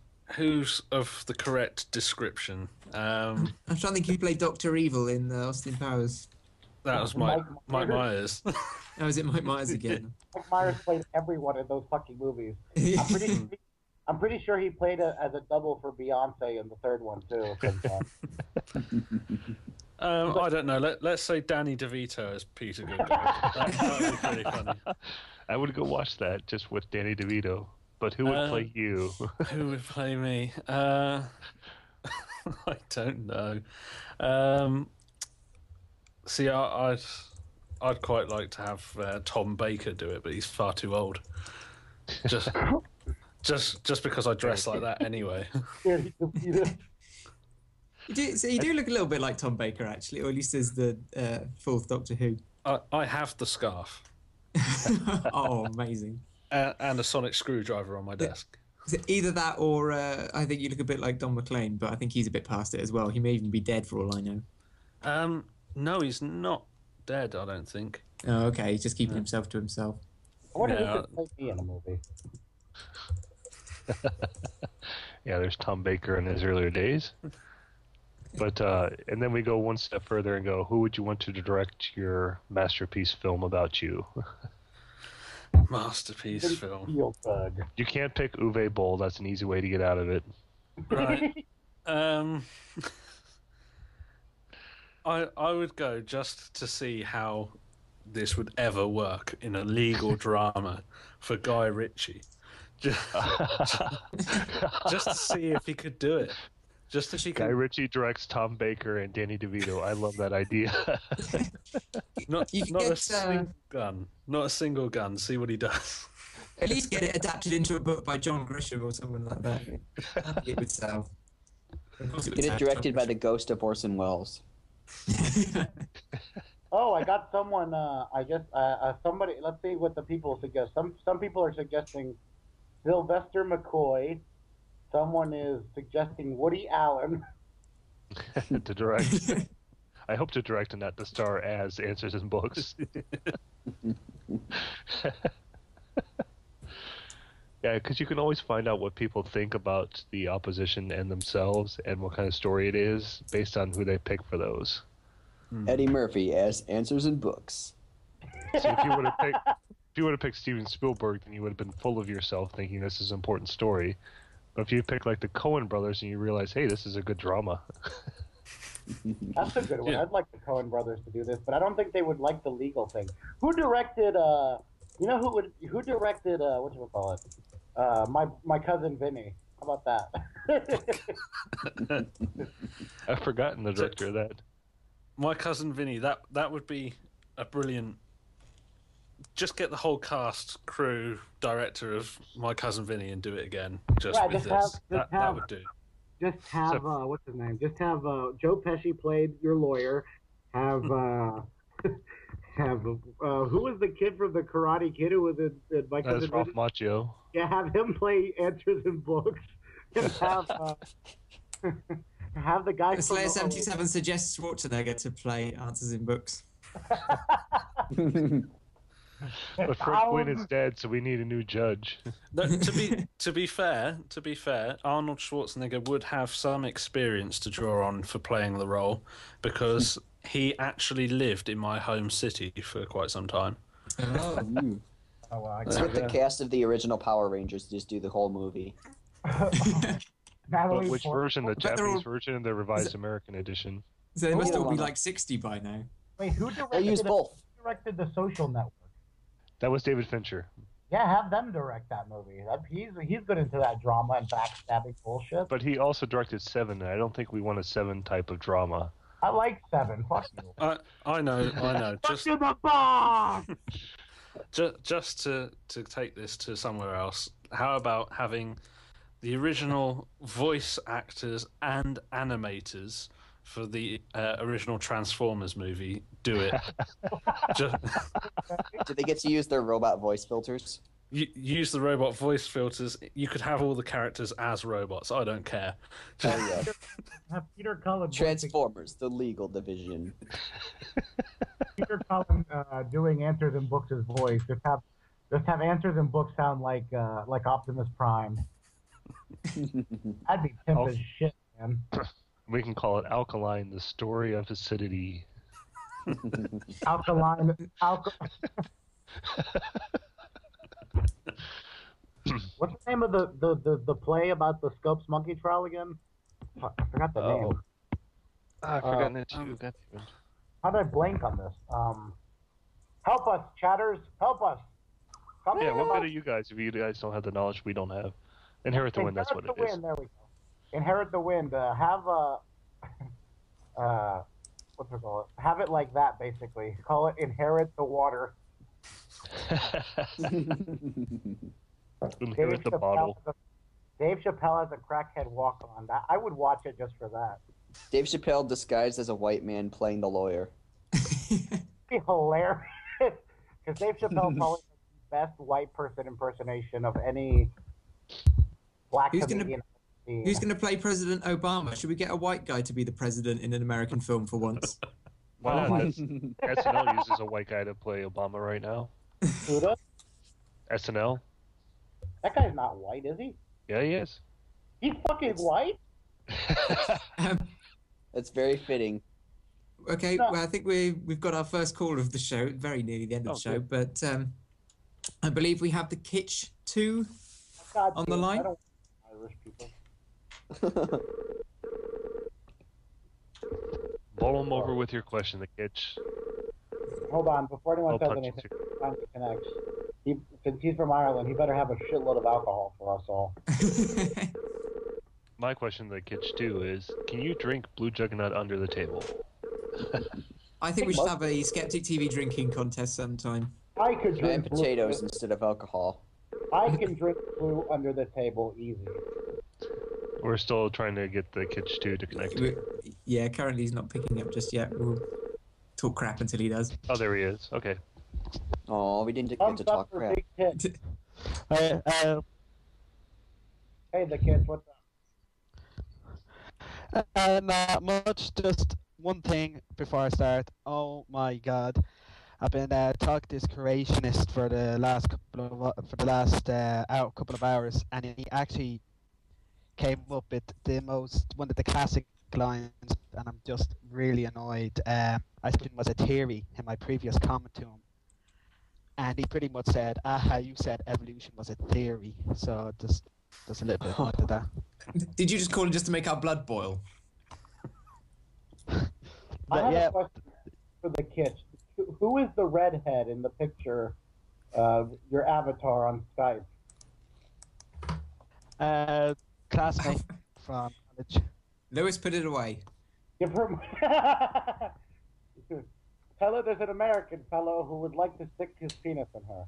of the correct description? I'm trying to think who played Dr. Evil in Austin Powers. That was Mike Mike Myers. Oh, is it Mike Myers again? Mike Myers played everyone in those fucking movies. I'm pretty sure he played as a double for Beyonce in the third one too. I don't know. Let's say Danny DeVito as Peter Goodgold. That would be pretty funny. I would go watch that just with Danny DeVito. But who would play you? Who would play me? I don't know. See, I'd quite like to have Tom Baker do it, but he's far too old. Just because I dress like that anyway. You do look a little bit like Tom Baker, actually, or at least as the fourth Doctor Who. I have the scarf Oh, amazing. and a sonic screwdriver on my desk. Either that or I think you look a bit like Don McLean, but I think he's a bit past it as well. He may even be dead for all I know. No, he's not dead, I don't think. Oh, okay. He's just keeping himself to himself. I wonder Yeah. who could play me in a movie. Yeah, there's Tom Baker in his earlier days. But and then we go one step further and go, who would you want to direct your masterpiece film about you? Masterpiece film. Spielberg. You can't pick Uwe Boll. That's an easy way to get out of it. Right. I would go just to see how this would ever work in a legal drama for Guy Ritchie. Just to see if he could do it. Just if he Guy could. Ritchie directs Tom Baker and Danny DeVito. I love that idea. Not You could a get, single gun. Not a single gun. See what he does. At least get it adapted into a book by John Grisham or someone like that. It would sell. Of course it would Get it sell. directed by the ghost of Orson Welles. Oh, I got someone. Somebody. Let's see what the people suggest. Some people are suggesting Sylvester McCoy. Someone is suggesting Woody Allen. To direct. I hope to direct and not to star as Answers in Books. Yeah, because you can always find out what people think about the opposition and themselves and what kind of story it is based on who they pick for those. Eddie Murphy as Answers in Books. See, if you would have picked Steven Spielberg, then you would have been full of yourself thinking this is an important story. But if you pick like the Coen brothers and you realize, hey, this is a good drama. That's a good one. Yeah. I'd like the Coen brothers to do this, but I don't think they would like the legal thing. Who directed? Who directed? Whatchamacallit? My cousin Vinny. How about that? I've forgotten the director of that. My cousin Vinny. That would be a brilliant. Just get the whole cast, crew, director of My Cousin Vinny and do it again. Just Yeah, with just this. have- That would do. Just have what's his name? Just have Joe Pesci played your lawyer. Have who was the kid from the Karate Kid who was in My That's Cousin Ralph Vinny? Macchio. Yeah, have him play Answers in Books. And have the guy. Slayer 77 suggests Schwarzenegger to play Answers in Books. But Fred Gwynn is dead, so we need a new judge. No, to be fair, Arnold Schwarzenegger would have some experience to draw on for playing the role because he actually lived in my home city for quite some time. Oh. Let's get the cast of the original Power Rangers to just do the whole movie. But which version? The Japanese version or the revised American edition? So they must Yeah, all be why like 60 by now. Wait, who They directed? use both. Who directed The Social Network? That was David Fincher. Yeah, have them direct that movie. He's good into that drama and backstabbing bullshit. But he also directed Seven, and I don't think we want a Seven type of drama. I like Seven. Fuck you. I know. Fuck you, the boss! Just to take this to somewhere else, how about having the original voice actors and animators for the original Transformers movie do it? Just, Do they get to use their robot voice filters? use the robot voice filters. You could have all the characters as robots. I don't care. Oh yeah. Have Peter Cullen Transformers, the legal division. Peter Cullen doing Answers in Books' voice. Just have Answers in Books sound like Optimus Prime. That'd be pimp as shit, man. We can call it Alkaline, the story of acidity. Alkaline. What's the name of the play about the Scopes monkey trial again? I forgot the name. I've forgotten it too. How did I blank on this? Help us, chatters! Help us! Come Yeah, on. what good are you guys if you guys don't have the knowledge we don't have? Inherit the Wind, that's what it is. There we go. Inherit the Wind. Have what's it called? Have it like that, basically. Call it Inherit the Water. Inherit the bottle. Dave Chappelle has a crackhead walk-on. I would watch it just for that. Dave Chappelle disguised as a white man playing the lawyer. It'd be hilarious. Because Dave Chappelle probably has the best white person impersonation of any Black Who's gonna comedian. Who's gonna play President Obama? Should we get a white guy to be the president in an American film for once? Why not? Oh, SNL uses a white guy to play Obama right now. Who does? SNL? That guy's not white, is he? Yeah, he is. He's fucking white? Um, That's very fitting. okay, No. well, I think we've got our first caller of the show, very nearly the end of the show, good. but I believe we have the Kitsch 2 God on the damn, line. I don't want Irish people. Bowl him over with your question, the kitch. Hold on, before anyone I'll says punch anything, you too. time to connect. Since he's from Ireland, he better have a shitload of alcohol for us all. My question to the kitch too is, can you drink Blue Juggernaut under the table? I think we should have a Skeptic TV drinking contest sometime. I could drink And potatoes instead of alcohol. I can drink blue under the table easy. We're still trying to get the kitch 2 to connect. Yeah, currently he's not picking up just yet. We'll talk crap until he does. Oh, there he is. Okay. Oh, we didn't get Thumbs to up talk for crap. Big Kid. Uh, Hey, the kids, what's up? Not much. Just one thing before I start. Oh my God, I've been talking to this creationist for the last couple of hours, and he actually came up with one of the classic lines, and I'm just really annoyed. I said it was a theory in my previous comment to him, and he pretty much said, "Aha, you said evolution was a theory." So just a little bit annoyed at that. Did you just call him just to make our blood boil? I have yeah. a question for the kids. Who is the redhead in the picture of your avatar on Skype? Classmate from college. Lewis, put it away. Give her. Tell her there's an American fellow who would like to stick his penis in her.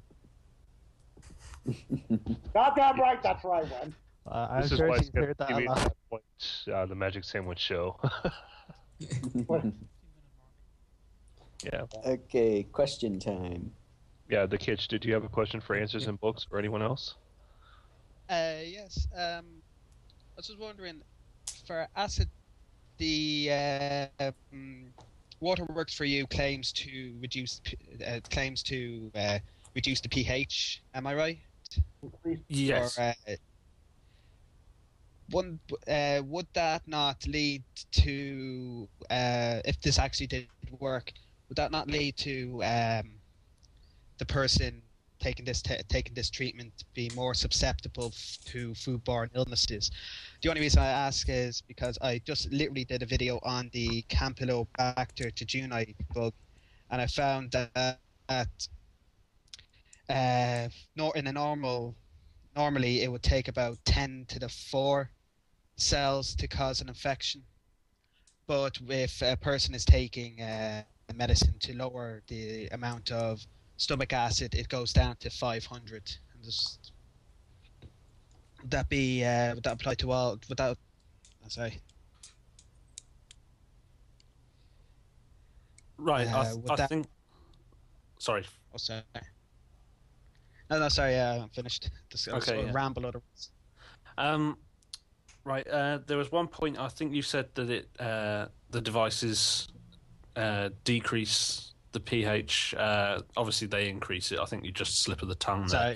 Goddamn right, that's where I went. I'm This is sure why she's heard that a TV lot. the Magic Sandwich Show. Yeah. Okay, question time. Yeah, the kitch, did you have a question for Answers in Books or anyone else? Yes. I was just wondering, for acid, the Waterworks for You claims to reduce the pH. Am I right? Yes. Or, would that not lead to, if this actually did work, would that not lead to the person taking this treatment be more susceptible to foodborne illnesses? The only reason I ask is because I just literally did a video on the Campylobacter jejuni bug, and I found that normally it would take about 10 to the 4 cells to cause an infection, but if a person is taking a medicine to lower the amount of stomach acid, it goes down to 500. And would that apply to all? Sorry. Right. I that- think. Sorry. Oh, sorry. No, sorry. I'm finished. Just Okay, sort of yeah. ramble otherwise. Right. There was one point. I think you said that the devices decrease the pH. Obviously, they increase it. I think you just slip of the tongue there.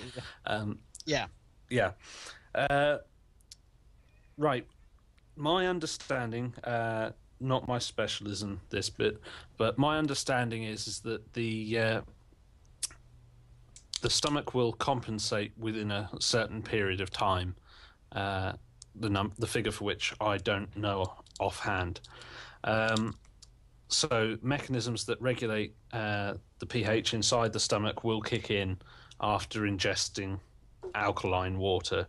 Yeah. Yeah. Right. My understanding, not my specialism, this bit, but my understanding is that the stomach will compensate within a certain period of time. The figure for which I don't know offhand. So mechanisms that regulate the pH inside the stomach will kick in after ingesting alkaline water.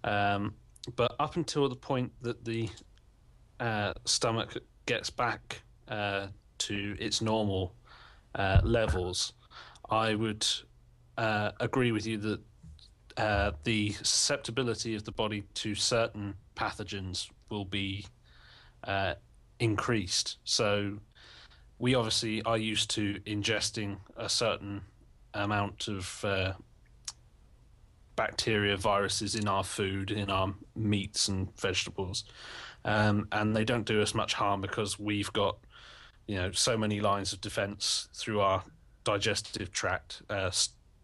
But up until the point that the stomach gets back to its normal levels, I would agree with you that the susceptibility of the body to certain pathogens will be increased. So we obviously are used to ingesting a certain amount of bacteria, viruses in our food, in our meats and vegetables, and they don't do us much harm because we've got, so many lines of defense through our digestive tract,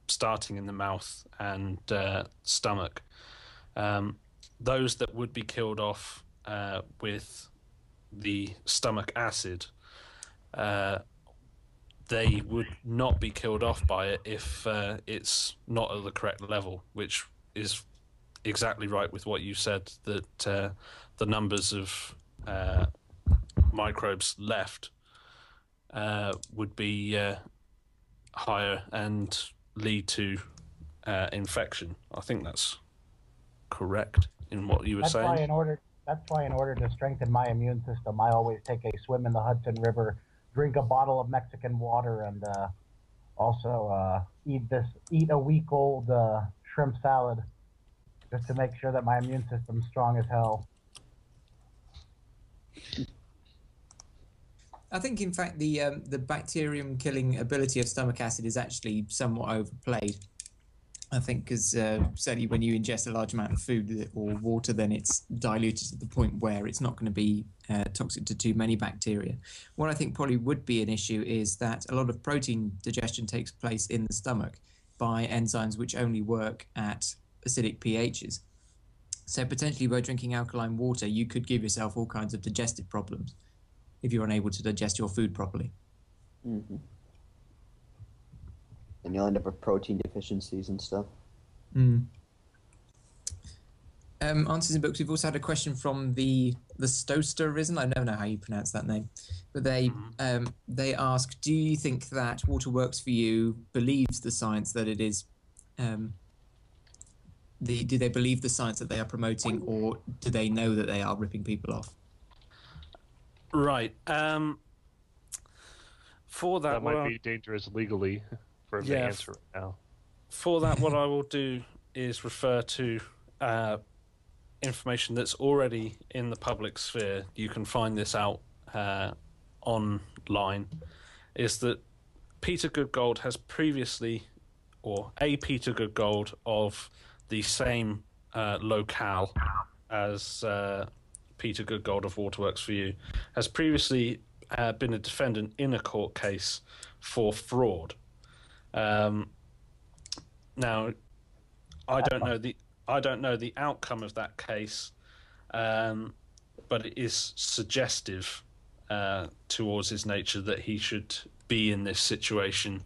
starting in the mouth and stomach. Those that would be killed off with the stomach acid, they would not be killed off by it if it's not at the correct level, which is exactly right with what you said, that the numbers of microbes left would be higher and lead to infection. I think that's correct in what you were saying. That's why in order to strengthen my immune system, I always take a swim in the Hudson River, drink a bottle of Mexican water, and also eat a week-old shrimp salad, just to make sure that my immune system's strong as hell. I think, in fact, the bacterium-killing ability of stomach acid is actually somewhat overplayed. I think because certainly when you ingest a large amount of food or water, then it's diluted to the point where it's not going to be toxic to too many bacteria. What I think probably would be an issue is that a lot of protein digestion takes place in the stomach by enzymes which only work at acidic pHs. So potentially by drinking alkaline water, you could give yourself all kinds of digestive problems if you're unable to digest your food properly. Mm-hmm. And you'll end up with protein deficiencies and stuff. Answers in Books. We've also had a question from the Stosterisen. I don't know how you pronounce that name, but they ask, do you think that Water Works for You believes the science that it is? Do they believe the science that they are promoting, or do they know that they are ripping people off? Right. For that might be dangerous legally for him to answer right now. For that, what I will do is refer to information that's already in the public sphere. You can find this out online. Is that Peter Goodgold has previously, or a Peter Goodgold of the same locale as Peter Goodgold of Waterworks for You, has previously been a defendant in a court case for fraud. Now, I don't know the outcome of that case, but it is suggestive towards his nature that he should be in this situation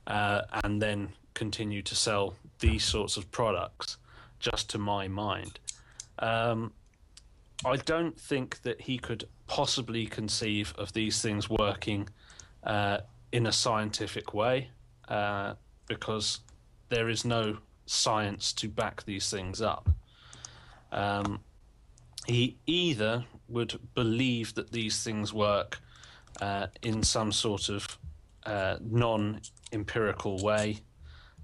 and then continue to sell these sorts of products, just to my mind. I don't think that he could possibly conceive of these things working in a scientific way, because there is no science to back these things up. He either would believe that these things work in some sort of non-empirical way,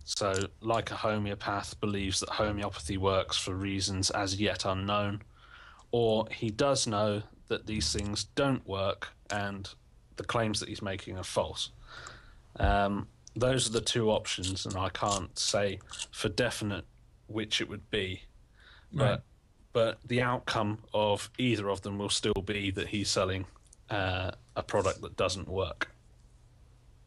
so like a homeopath believes that homeopathy works for reasons as yet unknown, or he does know that these things don't work and the claims that he's making are false. Those are the two options, and I can't say for definite which it would be. Right. But the outcome of either of them will still be that he's selling a product that doesn't work.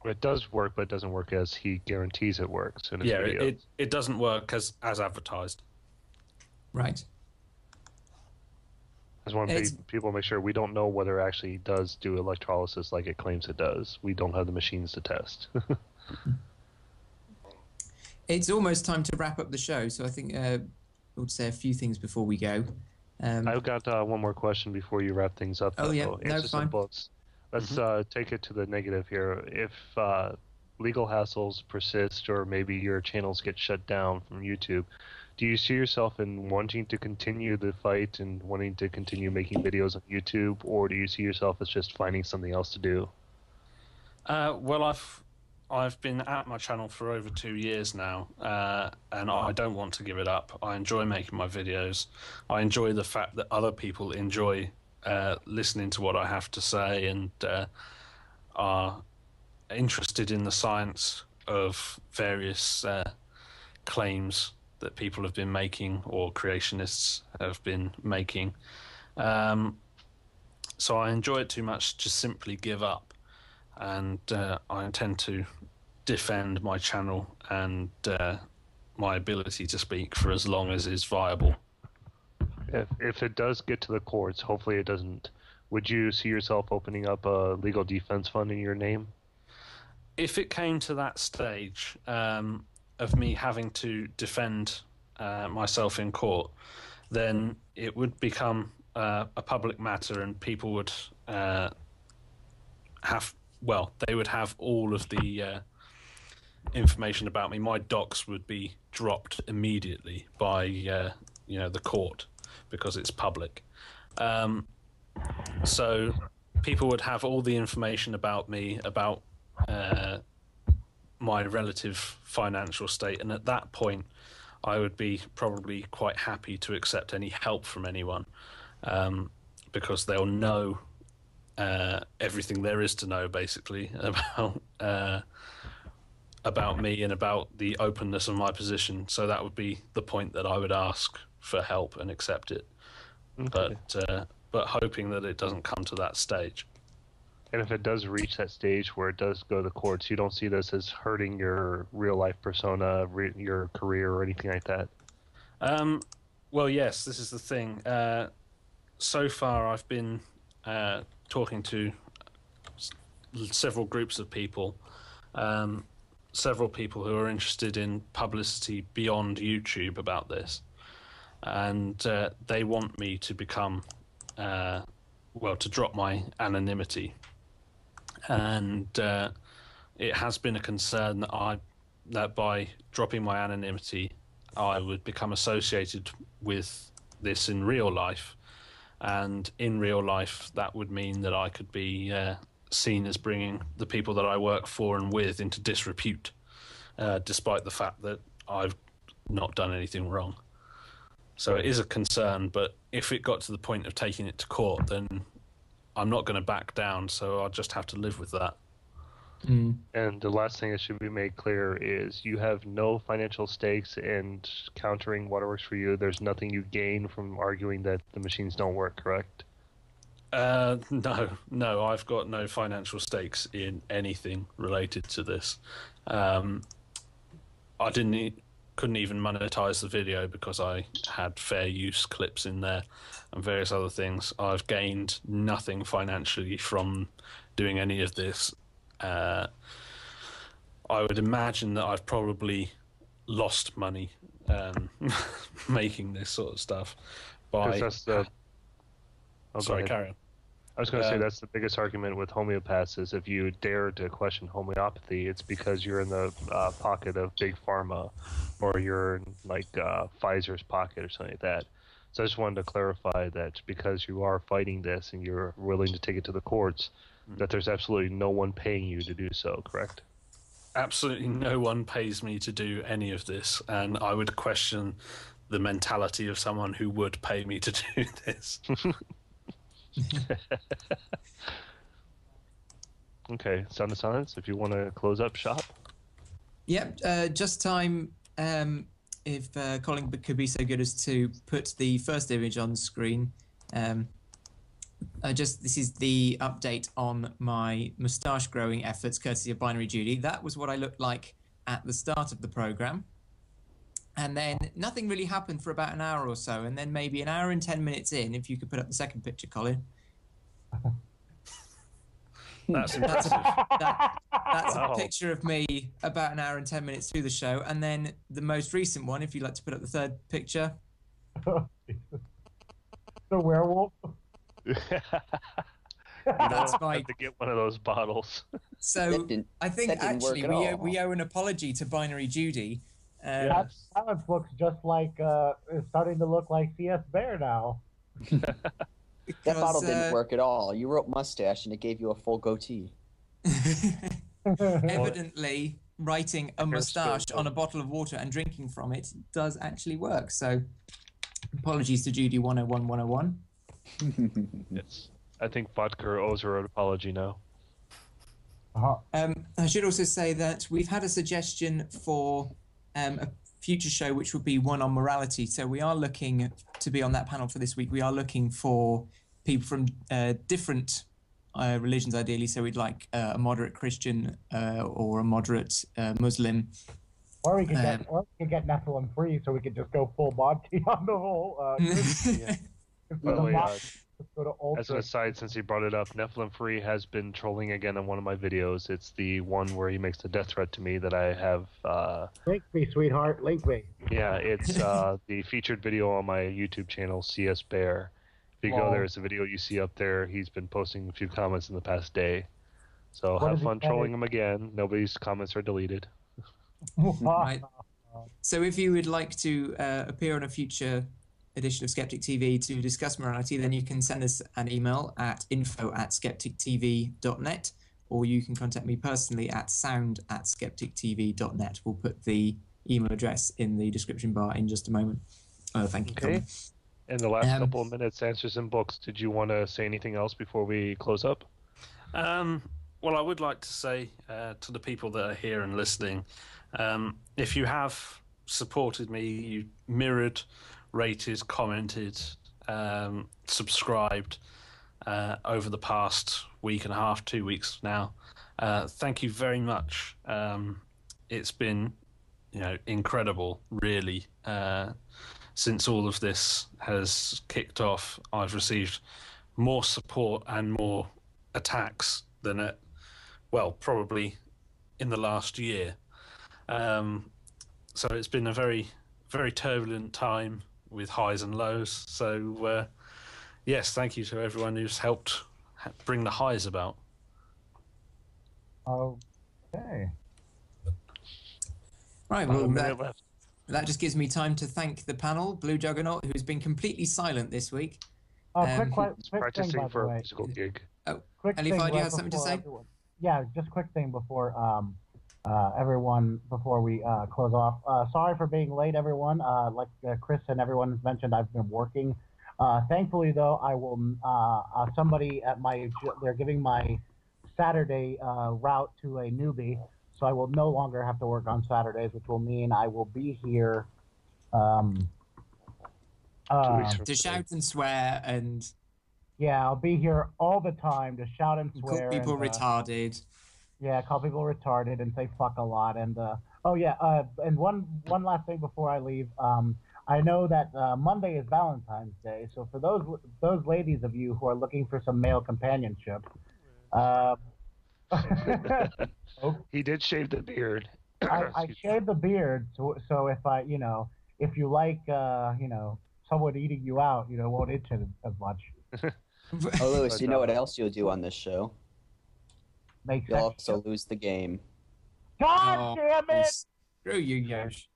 It does work, but it doesn't work as he guarantees it works in his videos. It doesn't work as advertised. Right. I just want people to make sure we don't know whether it actually does do electrolysis like it claims it does. We don't have the machines to test. It's almost time to wrap up the show, so I think we'll say a few things before we go. I've got one more question before you wrap things up. Oh, yeah. No, fine. Books. Let's take it to the negative here. If legal hassles persist, or maybe your channels get shut down from YouTube, do you see yourself in wanting to continue the fight and wanting to continue making videos on YouTube, or do you see yourself as just finding something else to do? Well, I've been at my channel for over 2 years now, and I don't want to give it up. I enjoy making my videos. I enjoy the fact that other people enjoy listening to what I have to say and are interested in the science of various claims that people have been making or creationists have been making. So I enjoy it too much to simply give up, and I intend to defend my channel and my ability to speak for as long as is viable. If it does get to the courts, hopefully it doesn't, would you see yourself opening up a legal defense fund in your name? If it came to that stage of me having to defend myself in court, then it would become a public matter, and people would they would have all of the information about me. My docs would be dropped immediately by the court because it's public. So people would have all the information about me, about my relative financial state, and at that point I would be probably quite happy to accept any help from anyone, because they'll know everything there is to know, basically, about me and about the openness of my position. So that would be the point that I would ask for help and accept it. Okay. But hoping that it doesn't come to that stage. And if it does reach that stage where it does go to the courts, you don't see this as hurting your real life persona, your career, or anything like that? Well, yes, this is the thing. So far, I've been talking to several groups of people, several people who are interested in publicity beyond YouTube about this. And they want me to become, to drop my anonymity. And it has been a concern that by dropping my anonymity, I would become associated with this in real life. And in real life, that would mean that I could be seen as bringing the people that I work for and with into disrepute, despite the fact that I've not done anything wrong. So it is a concern, but if it got to the point of taking it to court, then I'm not going to back down, so I'll just have to live with that. Mm. And the last thing that should be made clear is you have no financial stakes in countering what works for you. There's nothing you gain from arguing that the machines don't work, correct? No, I've got no financial stakes in anything related to this. I couldn't even monetize the video because I had fair use clips in there and various other things. I've gained nothing financially from doing any of this. I would imagine that I've probably lost money making this sort of stuff. Sorry, carry on. I was going to say that's the biggest argument with homeopaths is if you dare to question homeopathy, it's because you're in the pocket of big pharma, or you're in like Pfizer's pocket or something like that. So I just wanted to clarify that because you are fighting this and you're willing to take it to the courts, that there's absolutely no one paying you to do so, correct? Absolutely no one pays me to do any of this, and I would question the mentality of someone who would pay me to do this. Okay, Sound of Silence, if you want to close up shop. Yep, just time. If Colin could be so good as to put the first image on screen. This is the update on my moustache growing efforts, courtesy of Binary Judy. That was what I looked like at the start of the program. And then nothing really happened for about an hour or so. And then maybe an hour and 10 minutes in, if you could put up the second picture, Colin. That's impressive. That's a picture of me about an hour and 10 minutes through the show. And then the most recent one, if you'd like to put up the third picture. The werewolf. That's my... have to get one of those bottles. So I think actually we owe an apology to Binary Judy. That silence looks just like it's starting to look like CS Bear now. That bottle didn't work at all. You wrote mustache and it gave you a full goatee. Evidently, writing a moustache on a bottle of water and drinking from it does actually work. So, apologies to Judy 101 101. Yes. I think vodka owes her an apology now. I should also say that we've had a suggestion for a future show, which would be one on morality. So we are looking to be on that panel for this week. We are looking for people from different religions, ideally. So we'd like a moderate Christian or a moderate Muslim. Or we could get Nephilim free, so we could just go full Monty on the whole. Yeah. By the way, Let's go to Ultra. as an aside, since he brought it up, Nephilim Free has been trolling again on one of my videos. It's the one where he makes a death threat to me that I have. Link me, sweetheart. Link me. Yeah, it's the featured video on my YouTube channel, CS Bear. If you go there, it's a video you see up there. He's been posting a few comments in the past day. So have fun trolling him again. Nobody's comments are deleted. Right. So if you would like to appear on a future edition of Skeptic TV to discuss morality, then you can send us an email at info@skeptictv.net, or you can contact me personally at sound@skeptictv.net. We'll put the email address in the description bar in just a moment. Thank you. Okay. In the last couple of minutes, Answers in Books, did you want to say anything else before we close up? Well, I would like to say to the people that are here and listening, if you have supported me, you mirrored, rated, commented, subscribed over the past week and a half, 2 weeks now. Thank you very much. It's been, incredible, really. Since all of this has kicked off, I've received more support and more attacks than probably in the last year. So it's been a very, very turbulent time with highs and lows. So, yes, thank you to everyone who's helped bring the highs about. Okay. Right, well, that just gives me time to thank the panel, Blue Juggernaut, who's been completely silent this week. Quick practicing thing, by for the a way. musical gig. Oh, Quick Elify, thing do you right have something to before say? everyone- Yeah, just quick thing before everyone, before we close off. Sorry for being late, everyone. Like Chris and everyone has mentioned, I've been working. Thankfully, though, I will. Somebody at they're giving my Saturday route to a newbie, so I will no longer have to work on Saturdays, which will mean I will be here. 2 weeks from To shout and swear and Yeah, I'll be here all the time to shout and swear. call people and, retarded. Yeah, call people retarded and say fuck a lot. And and one last thing before I leave. I know that Monday is Valentine's Day, so for those ladies of you who are looking for some male companionship, He did shave the beard. I shaved the beard, so if you like someone eating you out, won't itch as much. Oh, Lewis, you know what else you'll do on this show? You'll also lose the game. God damn it! Screw you, Yosh.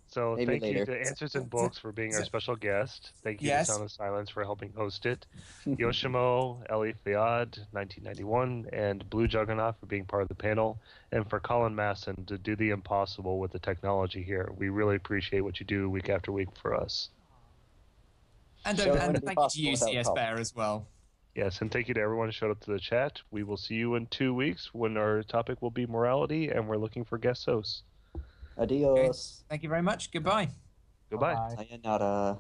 So Maybe thank later. you to Answers in Books for being our special guest. Thank you Yes. to Sound of Silence for helping host it. Yoshimo, Eli Fayad, 1991, and Blue Juggernaut for being part of the panel, and for Colin Masson to do the impossible with the technology here. We really appreciate what you do week after week for us. And Show thank wouldn't be you to possible you, without CS help. Bear, as well. Yes, and thank you to everyone who showed up to the chat. We will see you in 2 weeks when our topic will be morality, and we're looking for guest hosts. Adios. Thank you very much. Goodbye. Goodbye. Bye. Sayonara.